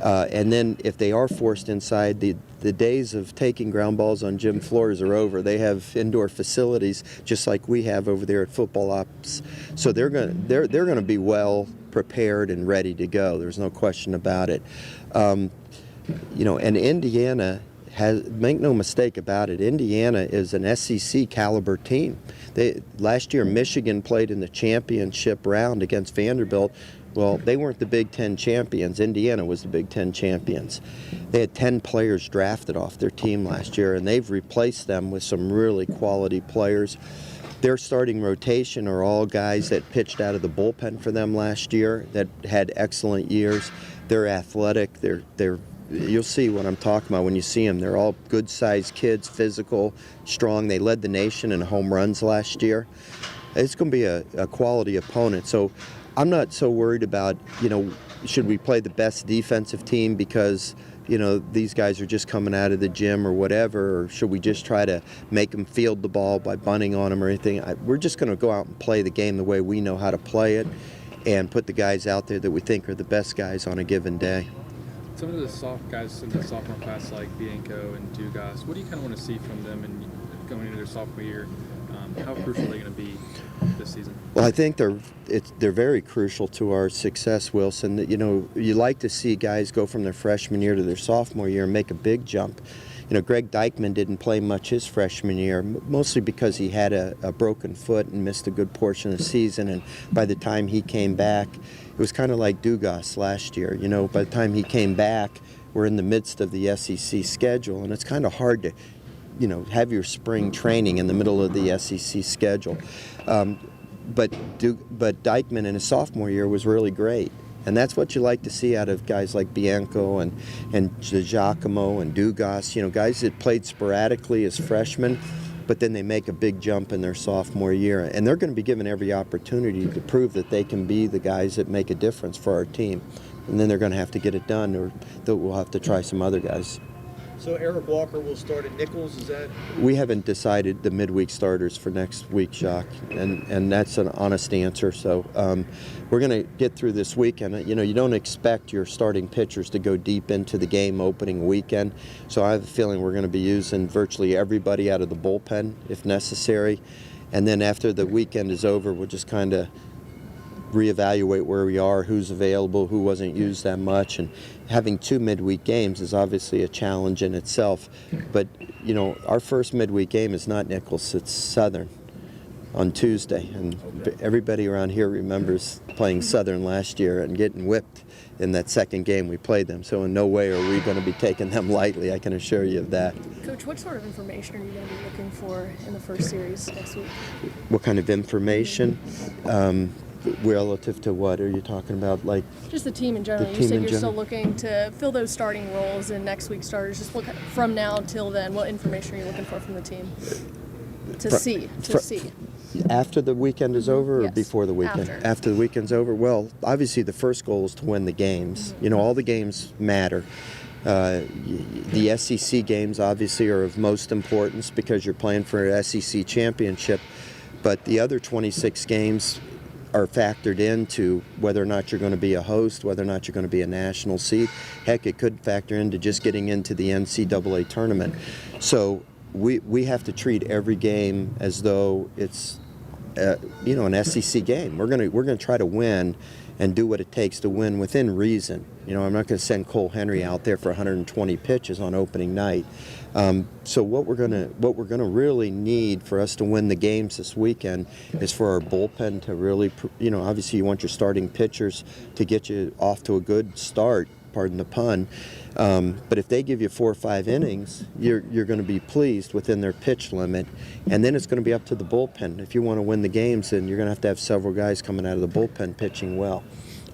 And then if they are forced inside, the days of taking ground balls on gym floors are over. They have indoor facilities just like we have over there at Football Ops. So they're going to be well prepared and ready to go. There's no question about it. And Indiana make no mistake about it, Indiana is an SEC caliber team. Last year, Michigan played in the championship round against Vanderbilt. Well, they weren't the Big Ten champions. Indiana was the Big Ten champions. They had 10 players drafted off their team last year, and they've replaced them with some really quality players. Their starting rotation are all guys that pitched out of the bullpen for them last year that had excellent years. They're athletic. You'll see what I'm talking about when you see them. They're all good-sized kids, physical, strong. They led the nation in home runs last year. It's going to be a quality opponent. So I'm not so worried about, should we play the best defensive team because, these guys are just coming out of the gym or whatever, or should we just try to make them field the ball by bunting on them or anything? We're just going to go out and play the game the way we know how to play it and put the guys out there that we think are the best guys on a given day. Some of the soft guys in the sophomore class like Bianco and Dugas, what do you kind of want to see from them and going into their sophomore year? How crucial are they going to be this season? Well, I think they're very crucial to our success, Wilson. You like to see guys go from their freshman year to their sophomore year and make a big jump. Greg Dykman didn't play much his freshman year, mostly because he had a broken foot and missed a good portion of the season. And by the time he came back, it was kind of like Dugas last year. By the time he came back, we're in the midst of the SEC schedule, and it's kind of hard to, have your spring training in the middle of the SEC schedule. But Dykman in his sophomore year was really great. And that's what you like to see out of guys like Bianco and Giacomo and Dugas, guys that played sporadically as freshmen, but then they make a big jump in their sophomore year. And they're going to be given every opportunity to prove that they can be the guys that make a difference for our team. And then they're going to have to get it done, or we'll have to try some other guys. So Eric Walker will start at Nichols, is that? We haven't decided the midweek starters for next week, Jacques, and that's an honest answer. So we're going to get through this weekend. You don't expect your starting pitchers to go deep into the game opening weekend. So I have a feeling we're going to be using virtually everybody out of the bullpen if necessary. And then after the weekend is over, we'll just kind of reevaluate where we are, who's available, who wasn't used that much, and having 2 midweek games is obviously a challenge in itself. But you know, our first midweek game is not Nichols, it's Southern on Tuesday, and everybody around here remembers playing Southern last year and getting whipped in that second game we played them. So in no way are we going to be taking them lightly, I can assure you of that. Coach, what sort of information are you going to be looking for in the first series next week? What kind of information? Relative to what are you talking about? Like just the team in general. You said you're still looking to fill those starting roles in next week's starters. Just look from now till then. What information are you looking for from the team to see? After the weekend is over, or Yes, before the weekend? After the weekend's over. Well, obviously the first goal is to win the games. You know, all the games matter. The SEC games obviously are of most importance because you're playing for an SEC championship. But the other 26 games are factored into whether or not you're going to be a host, whether or not you're going to be a national seed. Heck, it could factor into just getting into the NCAA tournament. So we have to treat every game as though it's an SEC game. We're going to try to win and do what it takes to win within reason. You know, I'm not going to send Cole Henry out there for 120 pitches on opening night. So what we're going to really need for us to win the games this weekend is for our bullpen to really, obviously you want your starting pitchers to get you off to a good start, pardon the pun. But if they give you 4 or 5 innings, you're going to be pleased within their pitch limit, and then it's going to be up to the bullpen. If you want to win the games, then you're going to have several guys coming out of the bullpen pitching well.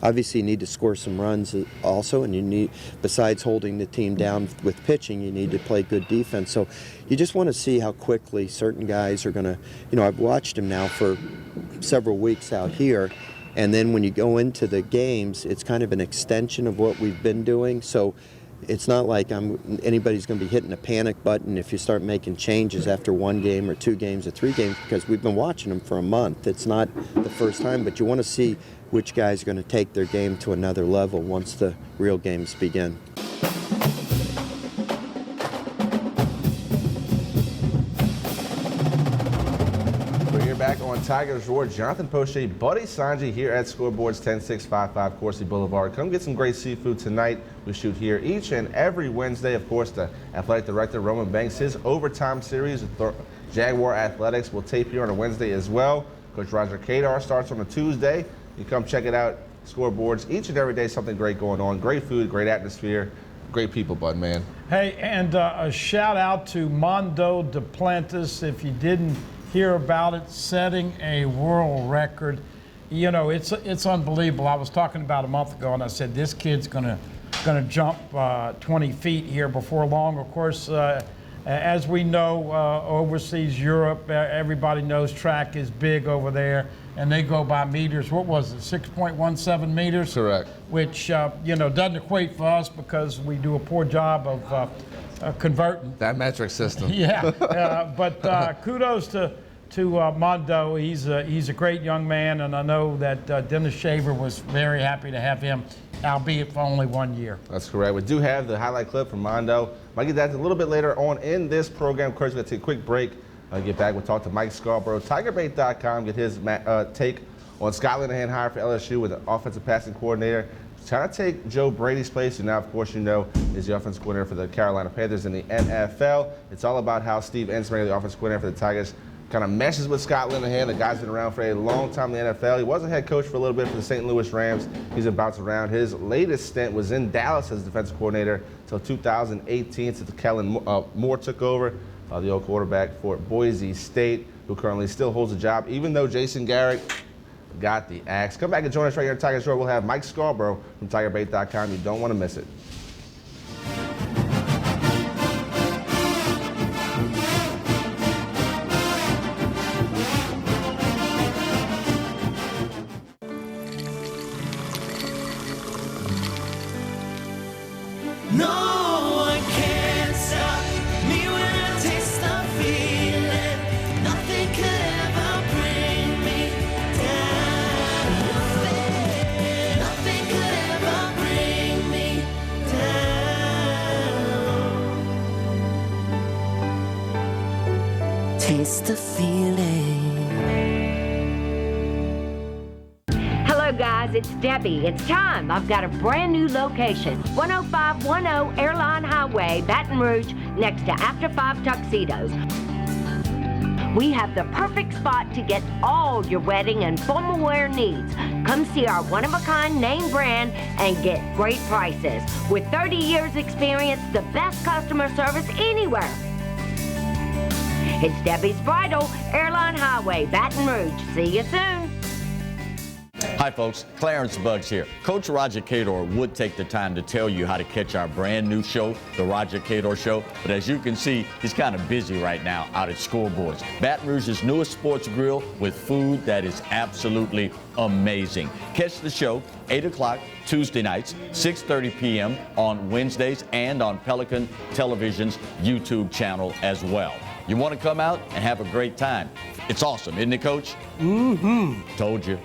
Obviously, you need to score some runs also, and you need, besides holding the team down with pitching, you need to play good defense. So you just want to see how quickly certain guys are going to, I've watched them now for several weeks out here, and then when you go into the games, it's kind of an extension of what we've been doing. So it's not like anybody's going to be hitting a panic button if you start making changes after 1 game or 2 games or 3 games, because we've been watching them for a month. It's not the first time, but you want to see which guys are going to take their game to another level once the real games begin. We're here back on Tigers Roar. Jonathan Poche, Buddy Sanji here at Scoreboards 10655 Coursey Boulevard. Come get some great seafood tonight. We shoot here each and every Wednesday. Of course, the athletic director, Roman Banks, his overtime series with Jaguar Athletics will tape here on a Wednesday as well. Coach Roger Kadar starts on a Tuesday. You come check it out. Scoreboards each and every day, something great going on. Great food, great atmosphere, great people, Bud, man. Hey, and a shout out to Mondo Duplantis. If you didn't hear about it, setting a world record. You know, it's unbelievable. I was talking about a month ago, and I said this kid's gonna jump 20 feet here before long. Of course, as we know, overseas Europe, everybody knows track is big over there, and they go by meters. What was it, 6.17 meters? Correct. Which, doesn't equate for us because we do a poor job of converting. That metric system. Yeah, but kudos to Mondo. He's a great young man, and I know that Dennis Shaver was very happy to have him, albeit for only 1 year. That's correct. We do have the highlight clip from Mondo. Might get that a little bit later on in this program. Of course, we're going to take a quick break. Get back. We'll talk to Mike Scarborough, TigerBait.com, get his take on Scott Linehan hired for LSU with an offensive passing coordinator. Trying to take Joe Brady's place, who now, of course, is the offensive coordinator for the Carolina Panthers in the NFL. It's all about how Steve Ensminger, the offensive coordinator for the Tigers, kind of meshes with Scott Linehan. The guy's been around for a long time in the NFL. He was a head coach for a little bit for the St. Louis Rams. He's been bounced around. His latest stint was in Dallas as defensive coordinator until 2018, since Kellen Moore took over, the old quarterback for Boise State, who currently still holds a job, even though Jason Garrett got the axe. Come back and join us right here at Tigers Roar. We'll have Mike Scarborough from TigerBait.com. You don't want to miss it. Taste the feeling. Hello, guys, it's Debbie. It's time. I've got a brand new location. 10510 Airline Highway, Baton Rouge, next to After 5 Tuxedos. We have the perfect spot to get all your wedding and formal wear needs. Come see our one-of-a-kind name brand and get great prices. With 30 years experience, the best customer service anywhere. It's Debbie's Bridal, Airline Highway, Baton Rouge. See you soon. Hi folks, Clarence Buggs here. Coach Roger Cador would take the time to tell you how to catch our brand new show, The Roger Cador Show, but as you can see, he's kind of busy right now out at Scoreboards, Baton Rouge's newest sports grill with food that is absolutely amazing. Catch the show 8 o'clock Tuesday nights, 6:30 p.m. on Wednesdays and on Pelican Television's YouTube channel as well. You want to come out and have a great time. It's awesome, isn't it, Coach? Mm-hmm. Told you.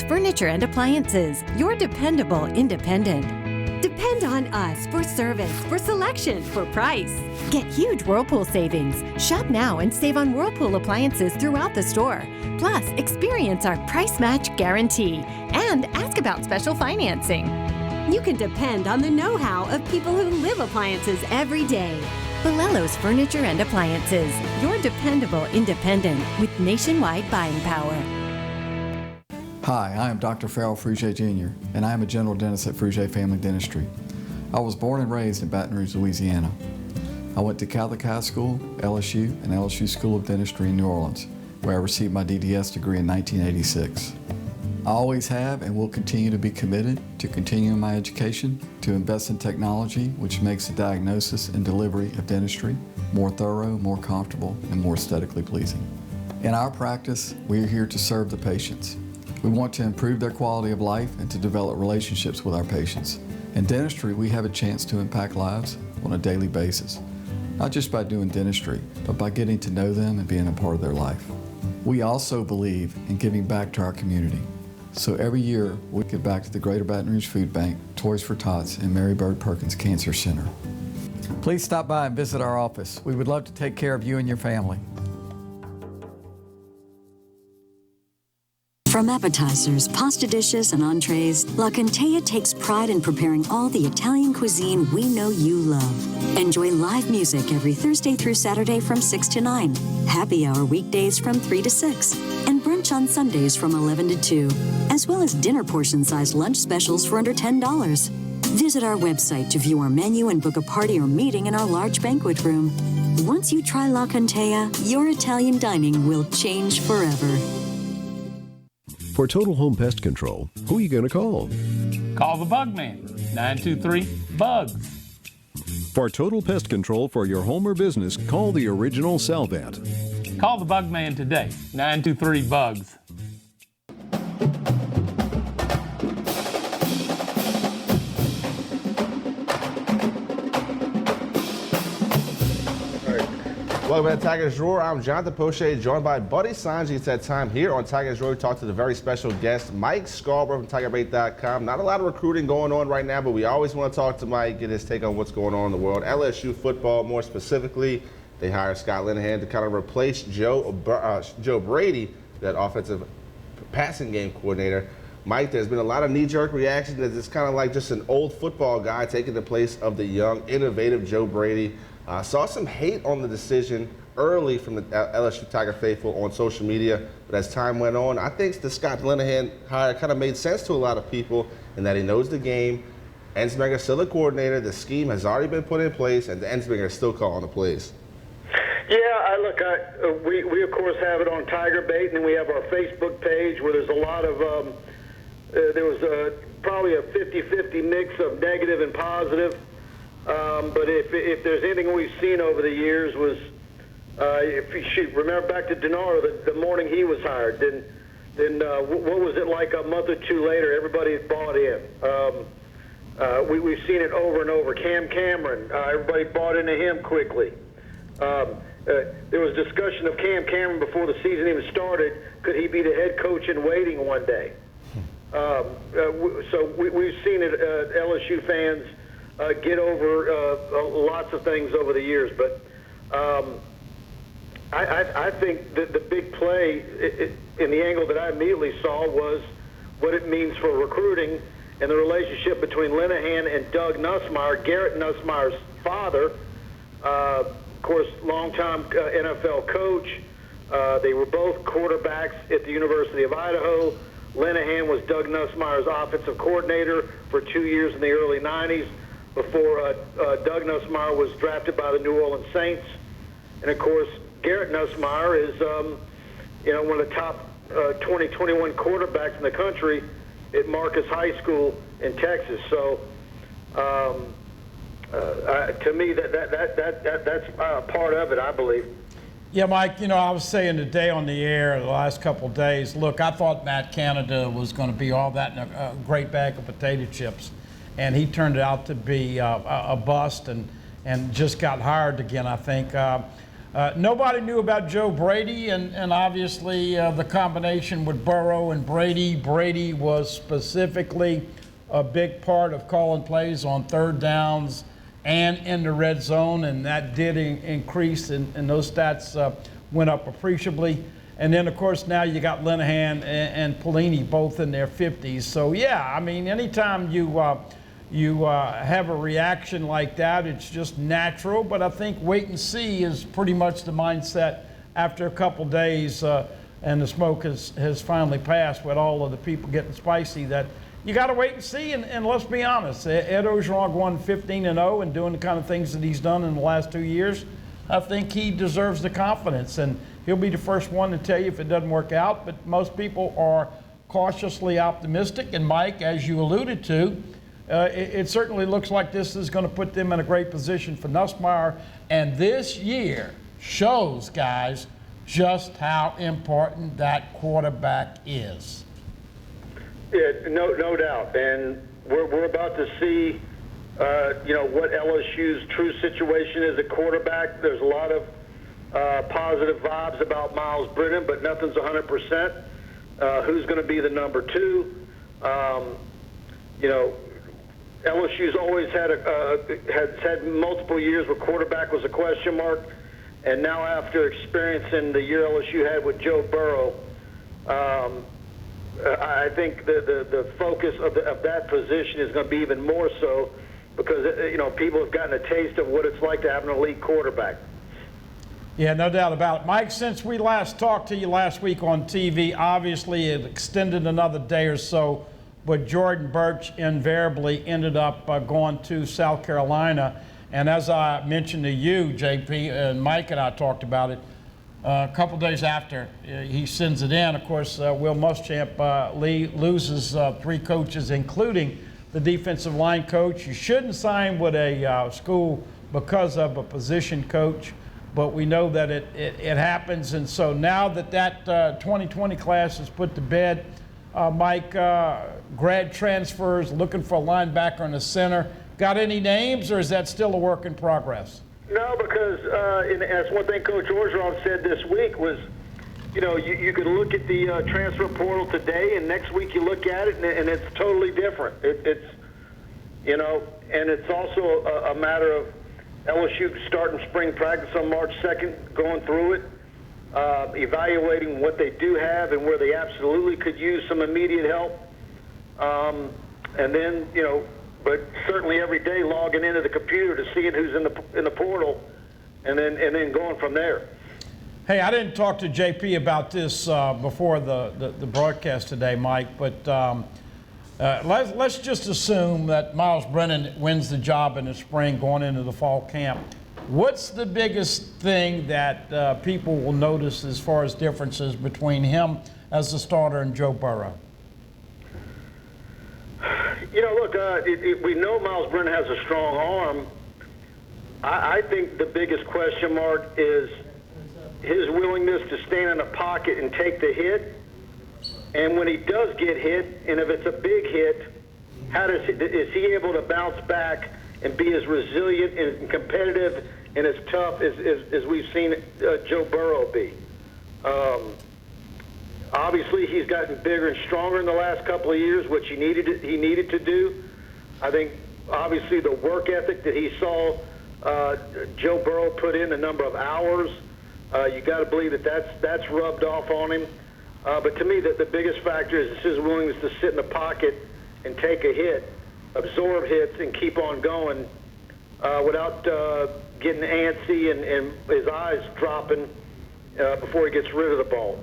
Furniture and Appliances, your dependable independent. Depend on us for service, for selection, for price. Get huge Whirlpool savings. Shop now and save on Whirlpool appliances throughout the store. Plus, experience our price match guarantee and ask about special financing. You can depend on the know-how of people who live appliances every day. Bellello's Furniture and Appliances, your dependable independent with nationwide buying power. Hi, I am Dr. Farrell Frugier Jr., and I am a general dentist at Frugier Family Dentistry. I was born and raised in Baton Rouge, Louisiana. I went to Catholic High School, LSU, and LSU School of Dentistry in New Orleans, where I received my DDS degree in 1986. I always have and will continue to be committed to continuing my education, to invest in technology which makes the diagnosis and delivery of dentistry more thorough, more comfortable, and more aesthetically pleasing. In our practice, we are here to serve the patients. We want to improve their quality of life and to develop relationships with our patients. In dentistry, we have a chance to impact lives on a daily basis, not just by doing dentistry, but by getting to know them and being a part of their life. We also believe in giving back to our community. So every year, we give back to the Greater Baton Rouge Food Bank, Toys for Tots, and Mary Bird Perkins Cancer Center. Please stop by and visit our office. We would love to take care of you and your family. From appetizers, pasta dishes, and entrees, La Cantea takes pride in preparing all the Italian cuisine we know you love. Enjoy live music every Thursday through Saturday from 6 to 9, happy hour weekdays from 3 to 6, and brunch on Sundays from 11 to 2, as well as dinner portion-sized lunch specials for under $10. Visit our website to view our menu and book a party or meeting in our large banquet room. Once you try La Cantea, your Italian dining will change forever. For Total Home Pest Control, who are you going to call? Call the Bug Man, 923-BUGS. For Total Pest Control for your home or business, call the original Salvat. Call the Bug Man today, 923-BUGS. Welcome to Tigers Drawer. I'm Jonathan Poche, joined by Buddy Sanji. It's that time here on Tigers Drawer. We talk to the very special guest, Mike Scarborough from TigerBait.com. Not a lot of recruiting going on right now, but we always want to talk to Mike, get his take on what's going on in the world. LSU football, more specifically, they hired Scott Linehan to kind of replace Joe Brady, that offensive passing game coordinator. Mike, there's been a lot of knee-jerk reaction that it's kind of like just an old football guy taking the place of the young, innovative Joe Brady. Saw some hate on the decision early from the LSU Tiger faithful on social media, but as time went on, I think the Scott Linehan hire kind of made sense to a lot of people in that he knows the game. Ensminger's still a coordinator. The scheme has already been put in place, and Ensminger is still calling the plays. We of course have it on Tiger Bait, and then we have our Facebook page where there's a lot of, there was probably a 50-50 mix of negative and positive. But if there's anything we've seen over the years was, remember back to Denaro, the morning he was hired, then what was it like a month or two later? Everybody bought in. We've seen it over and over. Cam Cameron, everybody bought into him quickly. There was discussion of Cam Cameron before the season even started. Could he be the head coach in waiting one day? So we've seen it, LSU fans get over lots of things over the years. But I think that the big play in the angle that I immediately saw was what it means for recruiting and the relationship between Linehan and Doug Nussmeier, Garrett Nussmeier's father. Of course, longtime NFL coach. They were both quarterbacks at the University of Idaho. Linehan was Doug Nussmeier's offensive coordinator for 2 years in the early 90s before Doug Nussmeier was drafted by the New Orleans Saints. And, of course, Garrett Nussmeier is one of the top 2021 quarterbacks in the country at Marcus High School in Texas. So, to me, that's part of it, I believe. Yeah, Mike, I was saying today on the air the last couple of days, look, I thought Matt Canada was going to be all that in a great bag of potato chips, and he turned out to be a bust and just got hired again, I think. Nobody knew about Joe Brady, and obviously the combination with Burrow and Brady. Brady was specifically a big part of calling plays on third downs and in the red zone, and that did increase, and those stats went up appreciably. And then, of course, now you got Linehan and Pelini both in their 50s. So, yeah, I mean, anytime you have a reaction like that, it's just natural. But I think wait and see is pretty much the mindset after a couple days and the smoke has finally passed with all of the people getting spicy, that you got to wait and see. And let's be honest, Ed Orgeron going 15-0 and doing the kind of things that he's done in the last 2 years, I think he deserves the confidence. And he'll be the first one to tell you if it doesn't work out. But most people are cautiously optimistic. And Mike, as you alluded to, it certainly looks like this is going to put them in a great position for Nussmeier. And this year shows, guys, just how important that quarterback is. Yeah, no doubt. And we're about to see, what LSU's true situation is at quarterback. There's a lot of positive vibes about Miles Brennan, but nothing's 100%. Who's going to be the number two? LSU's always had multiple years where quarterback was a question mark, and now after experiencing the year LSU had with Joe Burrow, I think the focus of that position is going to be even more so because people have gotten a taste of what it's like to have an elite quarterback. Yeah, no doubt about it. Mike, since we last talked to you last week on TV, obviously it extended another day or so, but Jordan Burch invariably ended up going to South Carolina. And as I mentioned to you, JP, and Mike and I talked about it, a couple days after he sends it in, of course, Will Muschamp loses 3 coaches, including the defensive line coach. You shouldn't sign with a school because of a position coach, but we know that it happens. And so now that 2020 class is put to bed, Mike, grad transfers, looking for a linebacker and a center. Got any names, or is that still a work in progress? No, because that's one thing Coach Orgeron said this week was, you could look at the transfer portal today, and next week you look at it, and it's totally different. It's also a matter of LSU starting spring practice on March 2nd, going through it, evaluating what they do have and where they absolutely could use some immediate help, and then but certainly every day logging into the computer to seeing who's in the portal, and then going from there. Hey, I didn't talk to JP about this before the broadcast today, Mike, but let's just assume that Miles Brennan wins the job in the spring going into the fall camp. What's the biggest thing that people will notice as far as differences between him as the starter and Joe Burrow? You know, look, we know Miles Brennan has a strong arm. I think the biggest question mark is his willingness to stand in the pocket and take the hit. And when he does get hit, and if it's a big hit, is he able to bounce back and be as resilient and competitive and as tough as we've seen Joe Burrow be? Obviously, he's gotten bigger and stronger in the last couple of years, which he needed to do. I think, obviously, the work ethic that he saw Joe Burrow put in, a number of hours, you got to believe that's rubbed off on him. But to me, the biggest factor is his willingness to sit in the pocket and take a hit, absorb hits, and keep on going without getting antsy and his eyes dropping before he gets rid of the ball.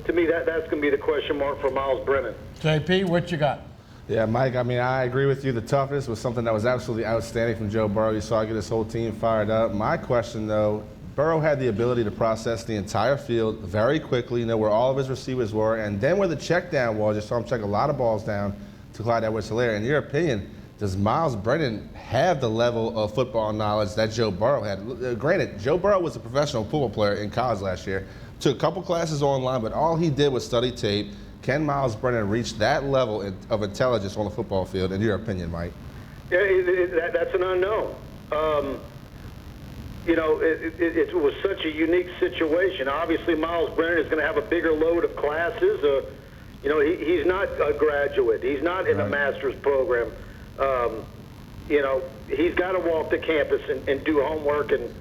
To me, that's going to be the question mark for Miles Brennan. JP, what you got? Yeah, Mike, I mean, I agree with you. The toughness was something that was absolutely outstanding from Joe Burrow. You saw get his whole team fired up. My question, though, Burrow had the ability to process the entire field very quickly, know where all of his receivers were, and then where the check down was. You saw him check a lot of balls down to Clyde Edwards-Helaire. In your opinion, does Miles Brennan have the level of football knowledge that Joe Burrow had? Granted, Joe Burrow was a professional football player in college last year. Took a couple classes online, but all he did was study tape. Can Miles Brennan reach that level of intelligence on the football field, in your opinion, Mike? Yeah, that's an unknown. You know, it was such a unique situation. Obviously, Miles Brennan is going to have a bigger load of classes. You know, he's not a graduate. He's not in a master's program. You know, he's got to walk the campus and do homework and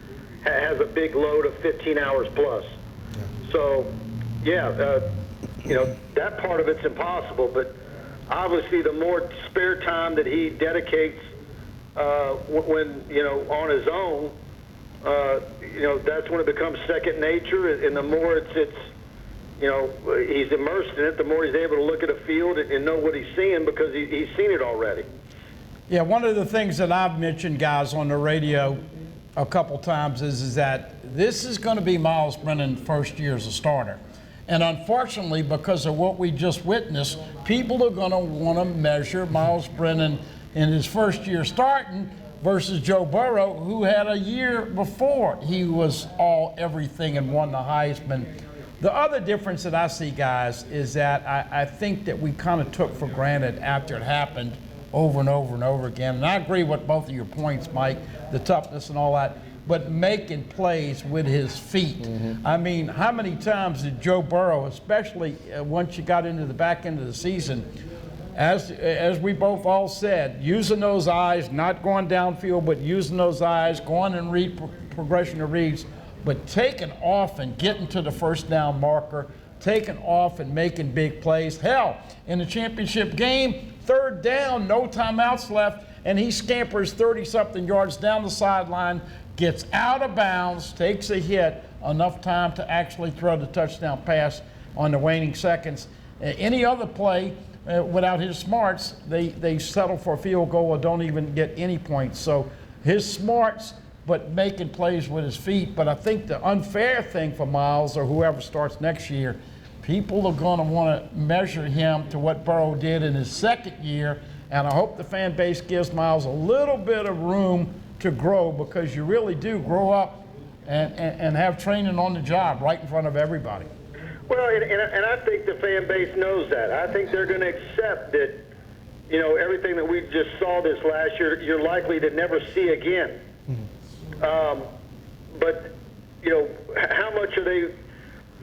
has a big load of 15 hours plus. So, yeah, you know, that part of it's impossible. But obviously, the more spare time that he dedicates when, you know, on his own, you know, that's when it becomes second nature. And the more it's you know, he's immersed in it, the more he's able to look at a field and know what he's seeing because he's seen it already. Yeah, one of the things that I've mentioned, guys, on the radio a couple times is that this is going to be Miles Brennan's first year as a starter. And unfortunately, because of what we just witnessed, people are going to want to measure Miles Brennan in his first year starting versus Joe Burrow, who had a year before he was all everything and won the Heisman. The other difference that I see, guys, is that I think that we kind of took for granted after it happened over and over and over again. And I agree with both of your points, Mike, the toughness and all that, but making plays with his feet. I mean, how many times did Joe Burrow, especially once you got into the back end of the season, as we both all said, using those eyes, not going downfield, but using those eyes, going and read progression of reads, but taking off and getting to the first down marker, taking off and making big plays. Hell, in the championship game, third down, no timeouts left, and he scampers 30-something yards down the sideline, gets out of bounds, takes a hit, enough time to actually throw the touchdown pass on the waning seconds. Any other play, without his smarts, they settle for a field goal or don't even get any points. So his smarts, but making plays with his feet. But I think the unfair thing for Miles or whoever starts next year, people are going to want to measure him to what Burrow did in his second year, and I hope the fan base gives Miles a little bit of room to grow, because you really do grow up and have training on the job right in front of everybody. Well, and I think the fan base knows that. I think they're going to accept that, you know, everything that we just saw this last year, you're likely to never see again. But, you know, how much are they,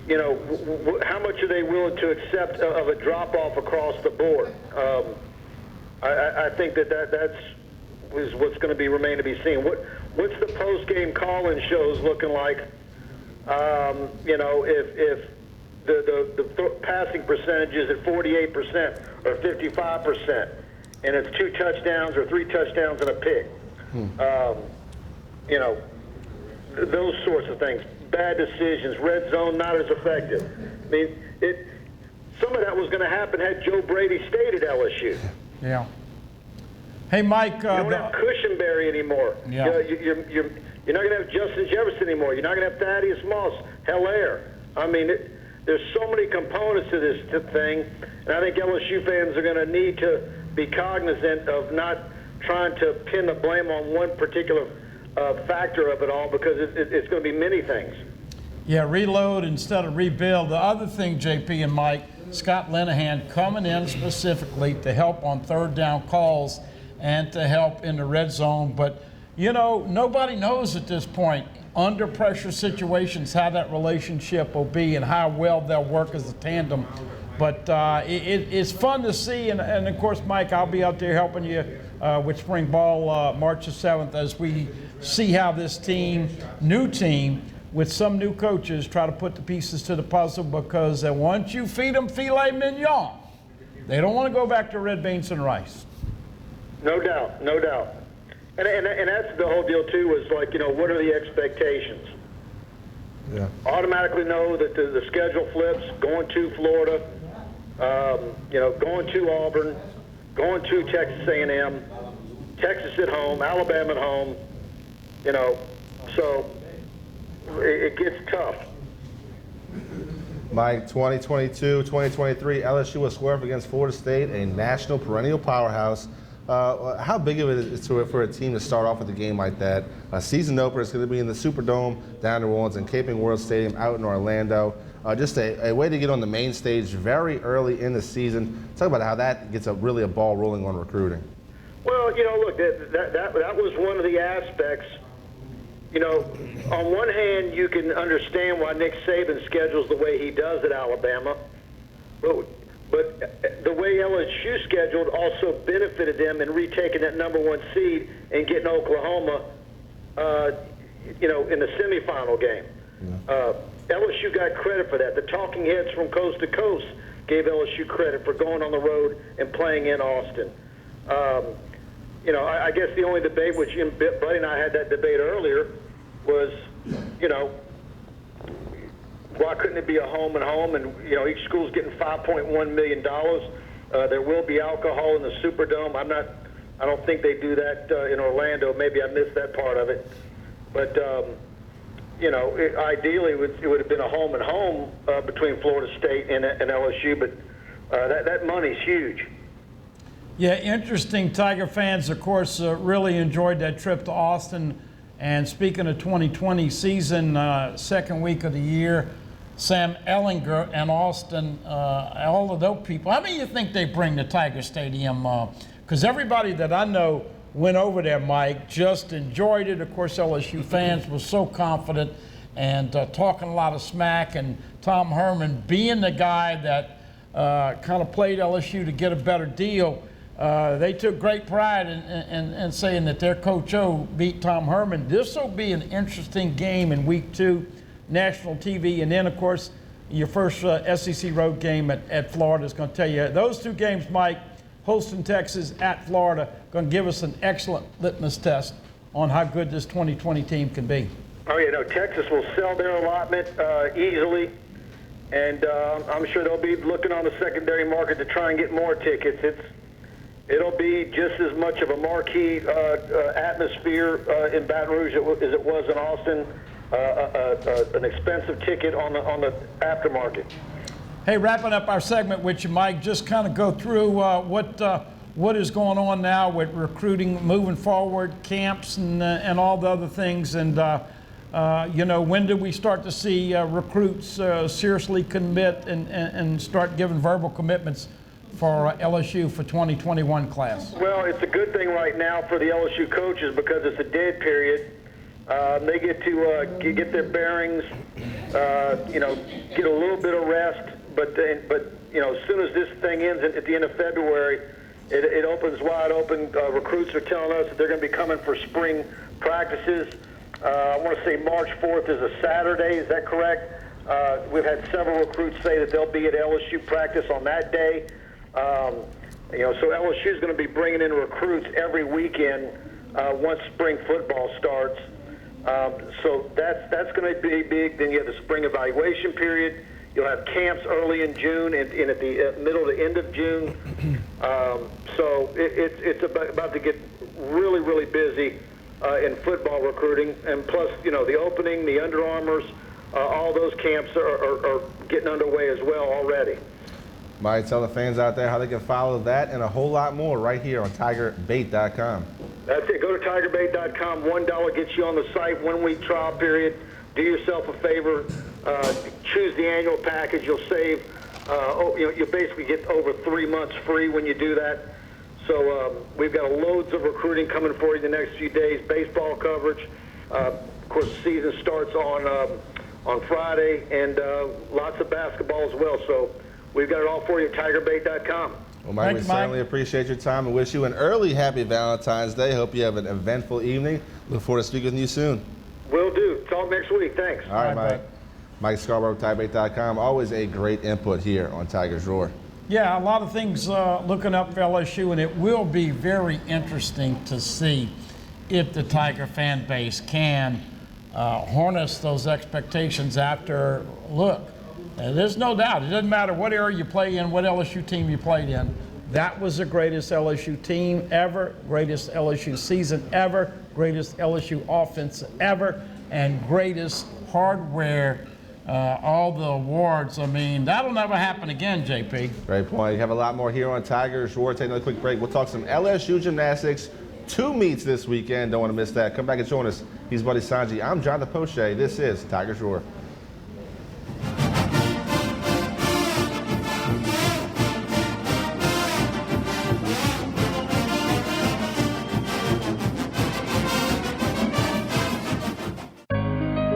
you know, how much are they willing to accept of a drop-off across the board? I think that's what's going to remain to be seen. What's the post-game call-in shows looking like? You know, if the passing percentage is at 48% or 55%, and it's 2 touchdowns or 3 touchdowns and a pick. You know, those sorts of things. Bad decisions, red zone not as effective. I mean, some of that was going to happen had Joe Brady stayed at LSU. Yeah. Hey, Mike. You don't have Cushenberry anymore. Yeah. You You're not going to have Justin Jefferson anymore. You're not going to have Thaddeus Moss, Hilaire. I mean, there's so many components to this thing, and I think LSU fans are going to need to be cognizant of not trying to pin the blame on one particular factor of it all, because it's going to be many things. Yeah, reload instead of rebuild. The other thing, JP and Mike, Scott Linehan coming in specifically to help on third down calls and to help in the red zone. But, you know, nobody knows at this point, under pressure situations, how that relationship will be and how well they'll work as a tandem. But it's fun to see. And of course, Mike, I'll be out there helping you with spring ball March the 7th as we see how this team, new team, with some new coaches, try to put the pieces to the puzzle, because once you feed them filet mignon, they don't want to go back to red beans and rice. No doubt, no doubt. And that's the whole deal, too, is like, you know, what are the expectations? Yeah. Automatically know that the schedule flips, going to Florida, you know, going to Auburn, going to Texas A&M, Texas at home, Alabama at home, you know, so it gets tough. Mike, 2022, 2023, LSU will square up against Florida State, a national perennial powerhouse. How big of it is for a team to start off with a game like that? A season opener is going to be in the Superdome down in New Orleans and Cape World Stadium out in Orlando. Just a way to get on the main stage very early in the season. Talk about how that gets really a ball rolling on recruiting. Well, you know, look, that was one of the aspects. You know, on one hand, you can understand why Nick Saban schedules the way he does at Alabama, but the way LSU scheduled also benefited them in retaking that #1 seed and getting Oklahoma, you know, in the semifinal game. Yeah. LSU got credit for that. The talking heads from coast to coast gave LSU credit for going on the road and playing in Austin. You know, I guess the only debate, which Buddy and I had that debate earlier, was, you know, why couldn't it be a home and home? And, you know, each school's getting $5.1 million. There will be alcohol in the Superdome. I don't think they do that in Orlando. Maybe I missed that part of it. But, you know, ideally it would have been a home and home between Florida State and LSU, but that money's huge. Yeah, interesting. Tiger fans, of course, really enjoyed that trip to Austin. And speaking of 2020 season, second week of the year, Sam Ehlinger and Austin, all of those people, how many do you think they bring to Tiger Stadium? Because everybody that I know went over there, Mike, just enjoyed it. Of course, LSU fans were so confident and talking a lot of smack. And Tom Herman, being the guy that kind of played LSU to get a better deal, they took great pride in saying that their Coach O beat Tom Herman. This will be an interesting game in week 2, national TV. And then, of course, your first SEC road game at Florida is going to tell you. Those 2 games, Mike, hosting Texas at Florida, going to give us an excellent litmus test on how good this 2020 team can be. Oh, yeah, no, Texas will sell their allotment easily. And I'm sure they'll be looking on the secondary market to try and get more tickets. It'll be just as much of a marquee atmosphere in Baton Rouge as it was in Austin. An expensive ticket on the aftermarket. Hey, wrapping up our segment with you, Mike, just kind of go through what is going on now with recruiting, moving forward, camps, and all the other things. And, you know, when do we start to see recruits seriously commit and start giving verbal commitments for LSU for 2021 class? Well, it's a good thing right now for the LSU coaches because it's a dead period. They get to get their bearings, you know, get a little bit of rest. But you know, as soon as this thing ends at the end of February, it opens wide open. Recruits are telling us that they're going to be coming for spring practices. I want to say March 4th is a Saturday. Is that correct? We've had several recruits say that they'll be at LSU practice on that day. You know, so LSU is going to be bringing in recruits every weekend once spring football starts. So that's going to be big. Then you have the spring evaluation period. You'll have camps early in June and at the middle to end of June. So it's about to get really, really busy. in football recruiting, and plus, you know, the opening, the Under Armours, all those camps are getting underway as well already. Mike, tell the fans out there how they can follow that and a whole lot more right here on TigerBait.com. That's it. Go to TigerBait.com. $1 gets you on the site. 1 week trial period. Do yourself a favor. Choose the annual package. You'll save. You'll basically get over 3 months free when you do that. So we've got loads of recruiting coming for you the next few days. Baseball coverage. Of course, the season starts on Friday, and lots of basketball as well. So we've got it all for you at TigerBait.com. Well, Mike, we certainly appreciate your time and wish you an early happy Valentine's Day. Hope you have an eventful evening. Look forward to speaking with you soon. Will do. Talk next week. Thanks. All right, Mike. Mike Scarborough, TigerBait.com. Always a great input here on Tiger's Roar. Yeah, a lot of things looking up for LSU, and it will be very interesting to see if the Tiger fan base can harness those expectations after, look, there's no doubt. It doesn't matter what area you play in, what LSU team you played in. That was the greatest LSU team ever, greatest LSU season ever, greatest LSU offense ever, and greatest hardware, all the awards. I mean, that'll never happen again, JP. Great point. You have a lot more here on Tiger's Roar. Take another quick break. We'll talk some LSU gymnastics. 2 meets this weekend. Don't want to miss that. Come back and join us. He's Buddy Sanji. I'm Jonathan Poche. This is Tiger's Roar.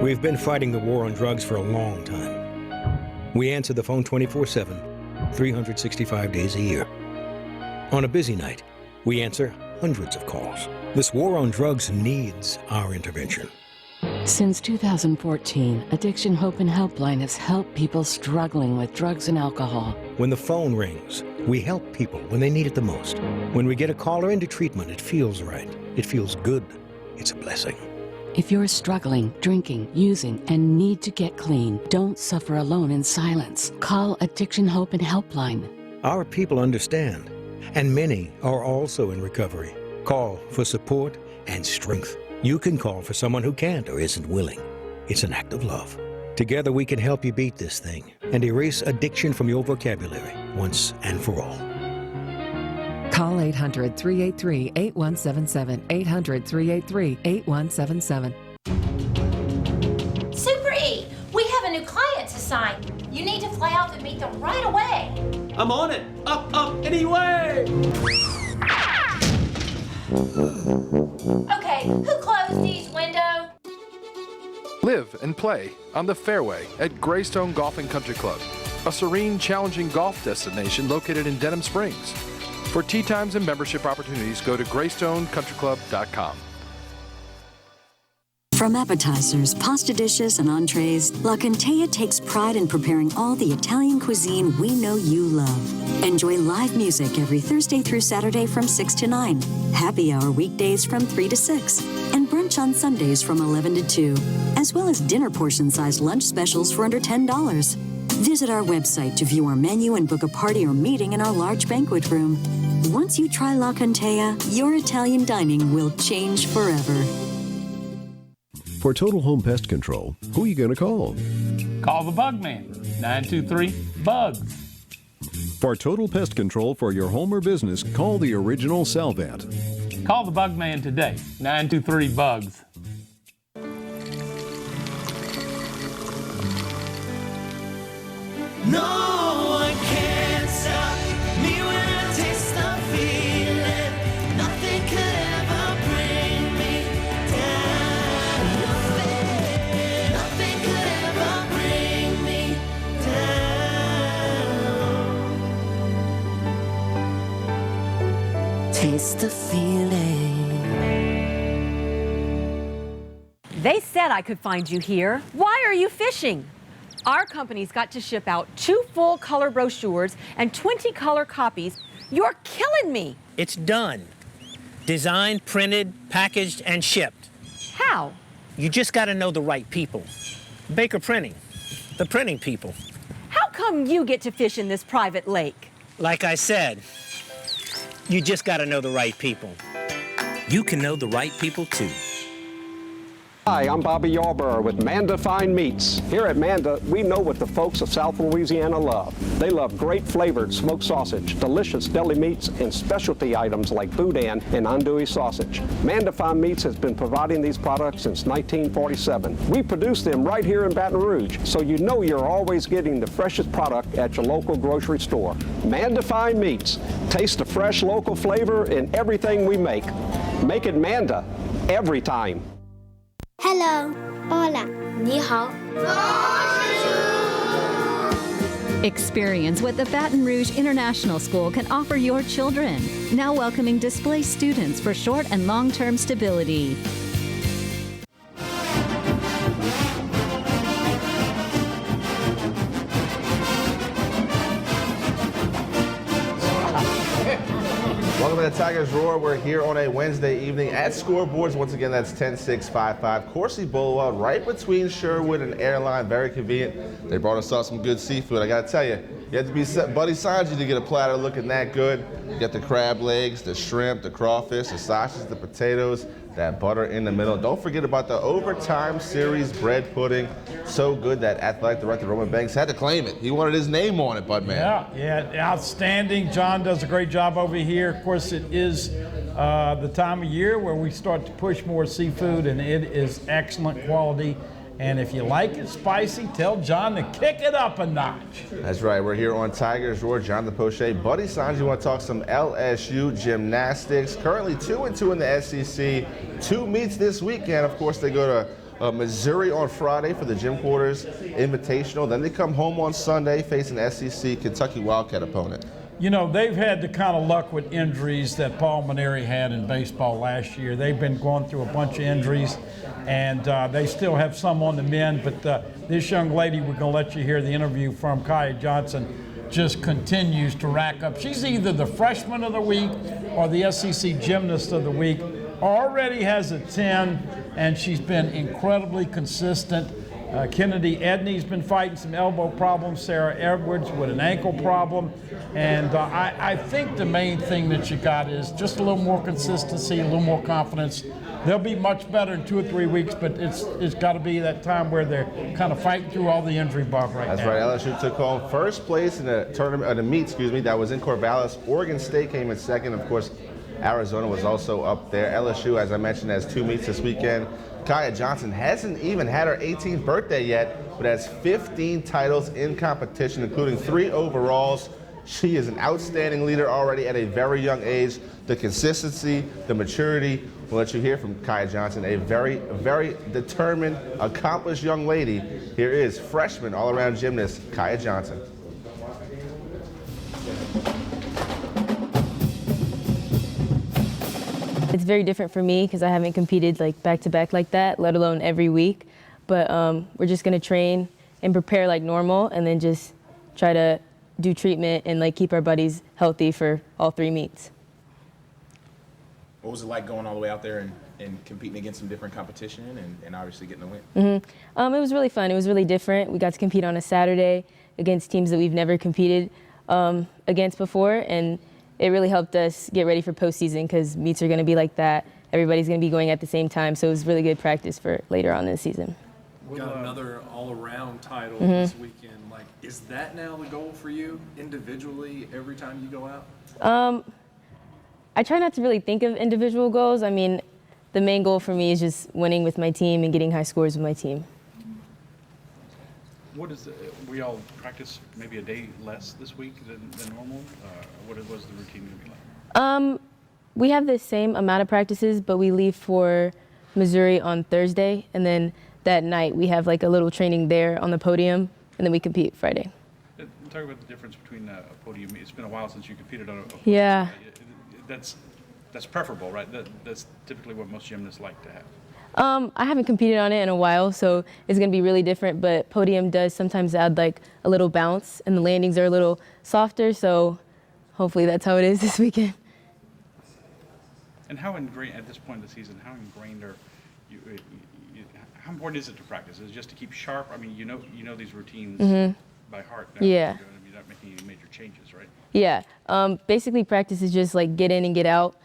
We've been fighting the war on drugs for a long time. We answer the phone 24/7, 365 days a year. On a busy night, we answer hundreds of calls. This war on drugs needs our intervention. Since 2014, Addiction Hope and Helpline has helped people struggling with drugs and alcohol. When the phone rings, we help people when they need it the most. When we get a caller into treatment, it feels right. It feels good. It's a blessing. If you're struggling, drinking, using, and need to get clean, don't suffer alone in silence. Call Addiction Hope and Helpline. Our people understand, and many are also in recovery. Call for support and strength. You can call for someone who can't or isn't willing. It's an act of love. Together we can help you beat this thing and erase addiction from your vocabulary once and for all. Call 800-383-8177, 800-383-8177. Super E, we have a new client to sign. You need to fly out to meet them right away. I'm on it. Up, anyway. Okay, who closed these windows? Live and play on the fairway at Greystone Golf and Country Club, a serene, challenging golf destination located in Denham Springs. For tee times and membership opportunities, go to GreystonecountryClub.com. From appetizers, pasta dishes, and entrees, La Cantea takes pride in preparing all the Italian cuisine we know you love. Enjoy live music every Thursday through Saturday from 6 to 9, happy hour weekdays from 3 to 6, and brunch on Sundays from 11 to 2, as well as dinner portion-sized lunch specials for under $10. Visit our website to view our menu and book a party or meeting in our large banquet room. Once you try La Cantea, your Italian dining will change forever. For Total Home Pest Control, who are you going to call? Call the Bug Man, 923-BUGS. For total pest control for your home or business, call the original Salvant. Call the Bug Man today, 923-BUGS. No one can stop me when I taste the feeling. Nothing could ever bring me down. Nothing could ever bring me down. Taste the feeling. They said I could find you here. Why are you fishing? Our company's got to ship out 2 full color brochures and 20 color copies. You're killing me. It's done. Designed, printed, packaged, and shipped. How? You just got to know the right people. Baker Printing, the printing people. How come you get to fish in this private lake? Like I said, you just got to know the right people. You can know the right people too. Hi, I'm Bobby Yarborough with Manda Fine Meats. Here at Manda, we know what the folks of South Louisiana love. They love great flavored smoked sausage, delicious deli meats, and specialty items like boudin and andouille sausage. Manda Fine Meats has been providing these products since 1947. We produce them right here in Baton Rouge, so you know you're always getting the freshest product at your local grocery store. Manda Fine Meats. Taste the fresh local flavor in everything we make. Make it Manda every time. Hello. Hola. 你好. Experience what the Baton Rouge International School can offer your children. Now welcoming displaced students for short and long-term stability. Welcome to the Tigers Roar. We're here on a Wednesday evening at Scoreboards. Once again, that's 10655 Coursey Boulevard, right between Sherwood and Airline. Very convenient. They brought us up some good seafood. I got to tell you, you have to be Buddy Sanji to get a platter looking that good. You got the crab legs, the shrimp, the crawfish, the sausages, the potatoes, that butter in the middle. Don't forget about the Overtime Series bread pudding. So good that athletic director Roman Banks had to claim it. He wanted his name on it, Budman. Yeah, outstanding. John does a great job over here. Of course, it is the time of year where we start to push more seafood, and it is excellent quality. And if you like it spicy, tell John to kick it up a notch. That's right. We're here on Tigers Roar. Jonathan Poche, Buddy Sanji. Want to talk some LSU gymnastics. Currently 2-2 in the SEC. 2 meets this weekend. Of course, they go to Missouri on Friday for the Gym Quarters Invitational. Then they come home on Sunday facing SEC Kentucky Wildcat opponent. You know, they've had the kind of luck with injuries that Paul Maneri had in baseball last year. They've been going through a bunch of injuries, and they still have some on the mend. But this young lady, we're going to let you hear the interview from, Kaya Johnson, just continues to rack up. She's either the freshman of the week or the SEC gymnast of the week. Already has a 10, and she's been incredibly consistent. Kennedy Edney's been fighting some elbow problems. Sarah Edwards with an ankle problem. And I think the main thing that you got is just a little more consistency, a little more confidence. They'll be much better in 2 or 3 weeks, but it's got to be that time where they're kind of fighting through all the injury bug right now. That's right. LSU took home first place in the tournament, the meet, that was in Corvallis. Oregon State came in second. Of course, Arizona was also up there. LSU, as I mentioned, has 2 meets this weekend. Kaya Johnson hasn't even had her 18th birthday yet, but has 15 titles in competition, including 3 overalls. She is an outstanding leader already at a very young age. The consistency, the maturity, we'll let you hear from Kaya Johnson, a very, very determined, accomplished young lady. Here is freshman all-around gymnast Kaya Johnson. It's very different for me because I haven't competed like back-to-back like that, let alone every week. But we're just going to train and prepare like normal and then just try to do treatment and like keep our buddies healthy for all 3 meets. What was it like going all the way out there and competing against some different competition and obviously getting the win? It was really fun. It was really different. We got to compete on a Saturday against teams that we've never competed against before, and it really helped us get ready for postseason because meets are going to be like that. Everybody's going to be going at the same time, so it was really good practice for later on in the season. We got another all-around title this weekend. Like, is that now the goal for you individually every time you go out? I try not to really think of individual goals. I mean, the main goal for me is just winning with my team and getting high scores with my team. What is we all practice maybe a day less this week than normal? What was the routine going to be like? We have the same amount of practices, but we leave for Missouri on Thursday, and then that night we have like a little training there on the podium, and then we compete Friday. Talk about the difference between a podium. It's been a while since you competed on a podium. Yeah. That's preferable, right? That's typically what most gymnasts like to have. I haven't competed on it in a while, so it's going to be really different, but podium does sometimes add like a little bounce, and the landings are a little softer, so hopefully that's how it is this weekend. And how ingrained, at this point in the season, how ingrained are you, how important is it to practice? Is it just to keep sharp? I mean, you know these routines by heart now. Yeah. You're not making any major changes, right? Yeah. Basically, practice is just like get in and get out,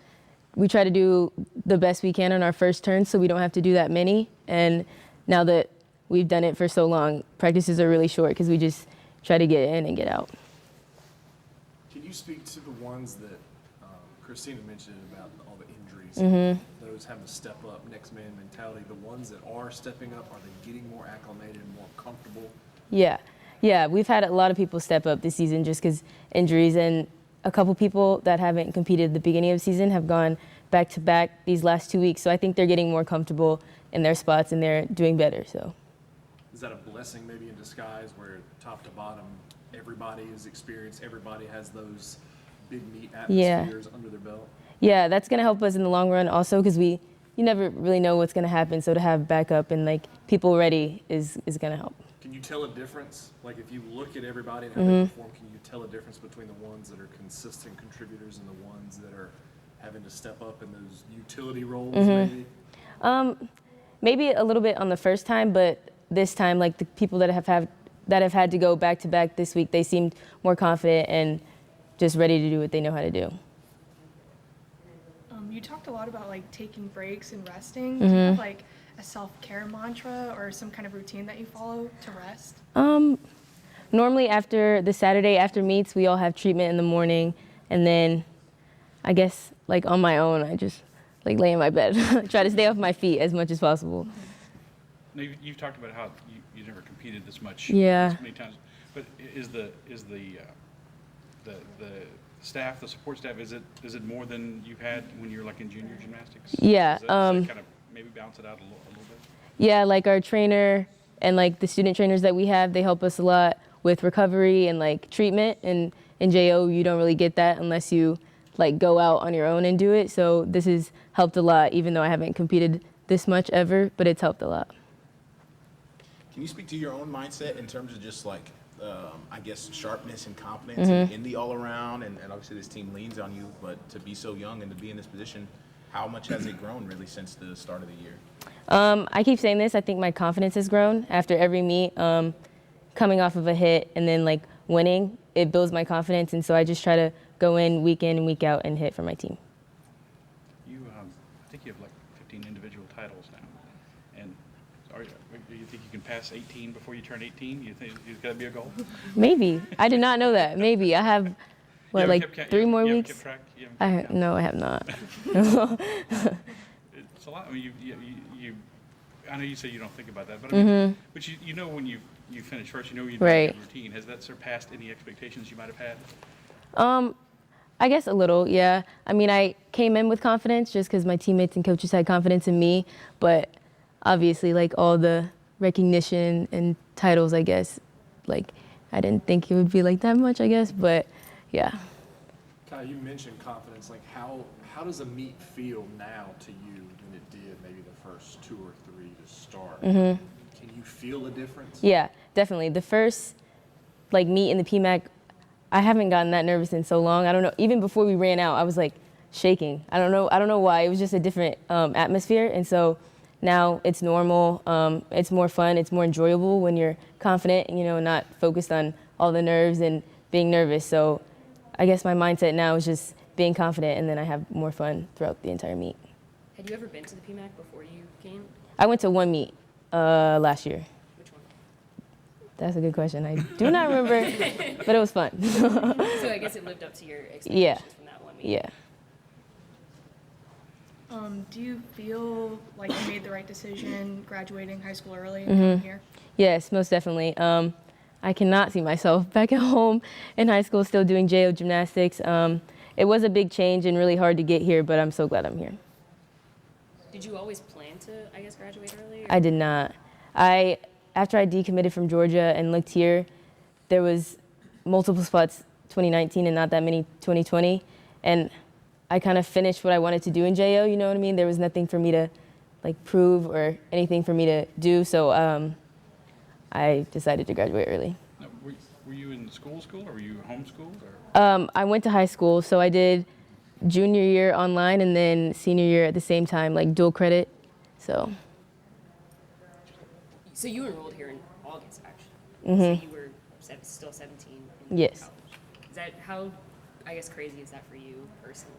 we try to do the best we can on our first turn so we don't have to do that many. And now that we've done it for so long, practices are really short because we just try to get in and get out. Can you speak to the ones that Christina mentioned about all the injuries? Those having to step up, next man mentality. The ones that are stepping up, are they getting more acclimated, more comfortable? Yeah, we've had a lot of people step up this season just because injuries, and a couple people that haven't competed at the beginning of the season have gone back to back these last 2 weeks. So I think they're getting more comfortable in their spots and they're doing better. So Is that a blessing maybe in disguise where top to bottom, everybody is experienced, everybody has those big meat atmospheres under their belt? Yeah, that's going to help us in the long run also because you never really know what's going to happen. So to have backup and like people ready is going to help. Can you tell a difference? Like if you look at everybody and how they perform, can you tell a difference between the ones that are consistent contributors and the ones that are having to step up in those utility roles maybe? Maybe a little bit on the first time, but this time, like the people that have had to go back to back this week, they seemed more confident and just ready to do what they know how to do. You talked a lot about like taking breaks and resting. Do you have like a self-care mantra or some kind of routine that you follow to rest? Normally after the Saturday after meets, we all have treatment in the morning, and then I guess like on my own, I just like lay in my bed, try to stay off my feet as much as possible. Now, you've talked about how you never competed this much, Yeah. this many times, but is the staff, the support staff, is it more than you had when you were like in junior gymnastics? Yeah. Does that kind of maybe balance it out a little bit? Yeah, like our trainer and like the student trainers that we have, they help us a lot with recovery and like treatment. And in JO, you don't really get that unless you like go out on your own and do it. So this has helped a lot, even though I haven't competed this much ever, but it's helped a lot. Can you speak to your own mindset in terms of just like, I guess, sharpness and confidence in the all-around? And obviously this team leans on you, but to be so young and to be in this position, how much has it grown really since the start of the year? I keep saying this, I think my confidence has grown after every meet. Coming off of a hit and then like winning, it builds my confidence, and so I just try to go in and week out and hit for my team. I think you have like 15 individual titles now, and do you think you can pass 18 before you turn 18? You think it's got to be a goal? Maybe. I did not know that. Maybe. I have, three more weeks? No, I have not. It's a lot. I mean, I know you say you don't think about that, but I mean, but you know when you finish first, you know you're doing a routine. Has that surpassed any expectations you might have had? I guess a little, yeah. I mean, I came in with confidence just because my teammates and coaches had confidence in me, but obviously, like all the recognition and titles, I guess, like I didn't think it would be like that much, I guess, but yeah. Kai, you mentioned confidence. Like how does a meet feel now to you than it did maybe the first 2 or 3 to start? Can you feel a difference? Yeah, definitely. The first like meet in the PMAC, I haven't gotten that nervous in so long. I don't know. Even before we ran out, I was like shaking. I don't know why. It was just a different atmosphere, and so now it's normal. It's more fun. It's more enjoyable when you're confident and not focused on all the nerves and being nervous. So I guess my mindset now is just being confident, and then I have more fun throughout the entire meet. Had you ever been to the PMAC before you came? I went to one meet last year. Which one? That's a good question. I do not remember, but it was fun. So I guess it lived up to your expectations from that one meet. Yeah. Do you feel like you made the right decision graduating high school early and coming here? Yes, most definitely. I cannot see myself back at home in high school still doing JO gymnastics. It was a big change and really hard to get here, but I'm so glad I'm here. Did you always plan to, I guess, graduate early? I did not. After I decommitted from Georgia and looked here, there was multiple spots 2019 and not that many 2020. And I kind of finished what I wanted to do in JO, you know what I mean? There was nothing for me to like prove or anything for me to do, so I decided to graduate early. Now, were you in school or were you homeschooled? Or? I went to high school, so I did junior year online and then senior year at the same time, like dual credit, so. So you enrolled here in August, actually. So you were still 17 in yes. college. Is that how, I guess, crazy is that for you personally?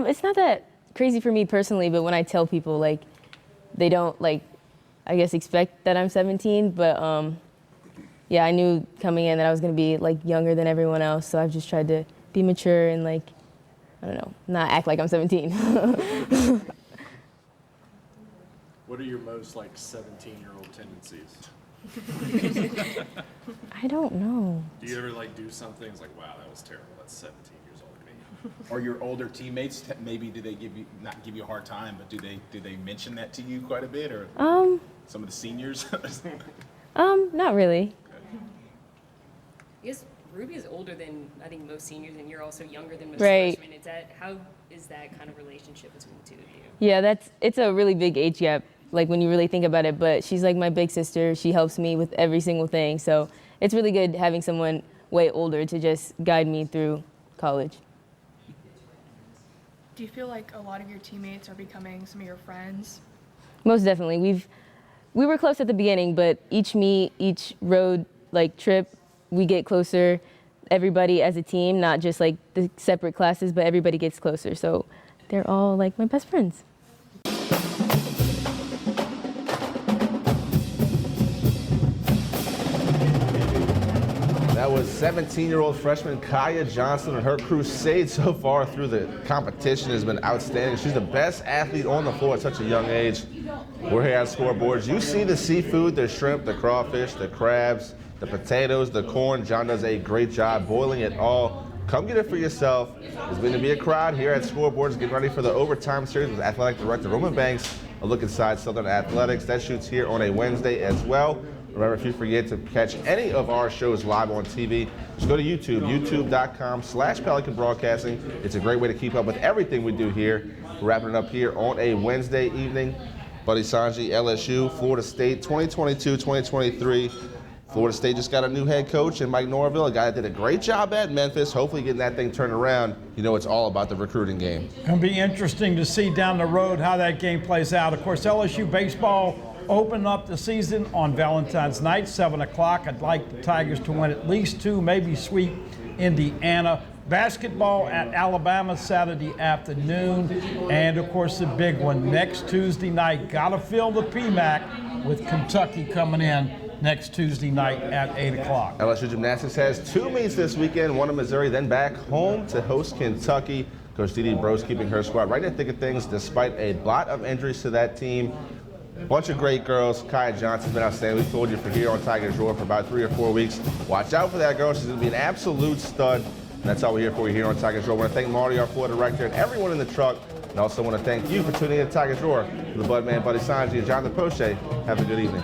It's not that crazy for me personally, but when I tell people, like, they don't, like, I guess expect that I'm 17, but yeah, I knew coming in that I was going to be, like, younger than everyone else, so I've just tried to be mature and, like, I don't know, not act like I'm 17. What are your most, like, 17-year-old tendencies? I don't know. Do you ever, like, do some things like, wow, that was terrible, that's 17 years old to me? Or your older teammates, maybe do they not give you a hard time, but do they mention that to you quite a bit, or some of the seniors? Not really. I guess Ruby is older than I think most seniors, and you're also younger than most Right. freshmen. How is that kind of relationship between the two of you? Yeah, it's a really big age gap, like when you really think about it, but she's like my big sister. She helps me with every single thing, so it's really good having someone way older to just guide me through college. Do you feel like a lot of your teammates are becoming some of your friends? Most definitely. We were close at the beginning, but each meet, each road like trip, we get closer. Everybody as a team, not just like the separate classes, but everybody gets closer. So they're all like my best friends. That was 17-year-old freshman Kaya Johnson, and her crusade so far through the competition has been outstanding. She's the best athlete on the floor at such a young age. We're here at Scoreboards. You see the seafood, the shrimp, the crawfish, the crabs, the potatoes, the corn. John does a great job boiling it all. Come get it for yourself. There's going to be a crowd here at Scoreboards getting ready for the overtime series with Athletic Director Roman Banks. A look inside Southern Athletics. That shoots here on a Wednesday as well. Remember, if you forget to catch any of our shows live on TV, just go to YouTube, youtube.com/Pelican Broadcasting. It's a great way to keep up with everything we do here. We're wrapping it up here on a Wednesday evening. Buddy Sanji, LSU, Florida State, 2022-2023. Florida State just got a new head coach in Mike Norville, a guy that did a great job at Memphis, hopefully getting that thing turned around. You know, it's all about the recruiting game. It's going to be interesting to see down the road how that game plays out. Of course, LSU baseball open up the season on Valentine's night, 7 o'clock. I'd like the Tigers to win at least 2, maybe sweep Indiana. Basketball at Alabama Saturday afternoon. And, of course, the big one next Tuesday night. Got to fill the PMAC with Kentucky coming in next Tuesday night at 8 o'clock. LSU Gymnastics has 2 meets this weekend, one in Missouri, then back home to host Kentucky. Coach Dede Bros keeping her squad right in the thick of things despite a lot of injuries to that team. Bunch of great girls. Kaya Johnson's been outstanding. We told you for here on Tigers Roar for about 3 or 4 weeks. Watch out for that girl. She's going to be an absolute stud. And that's all we're here for you here on Tigers Roar. I want to thank Marty, our floor director, and everyone in the truck. And also want to thank you for tuning in to Tigers Roar. For the Budman, Buddy Sanji, and Jonathan Poche. Have a good evening.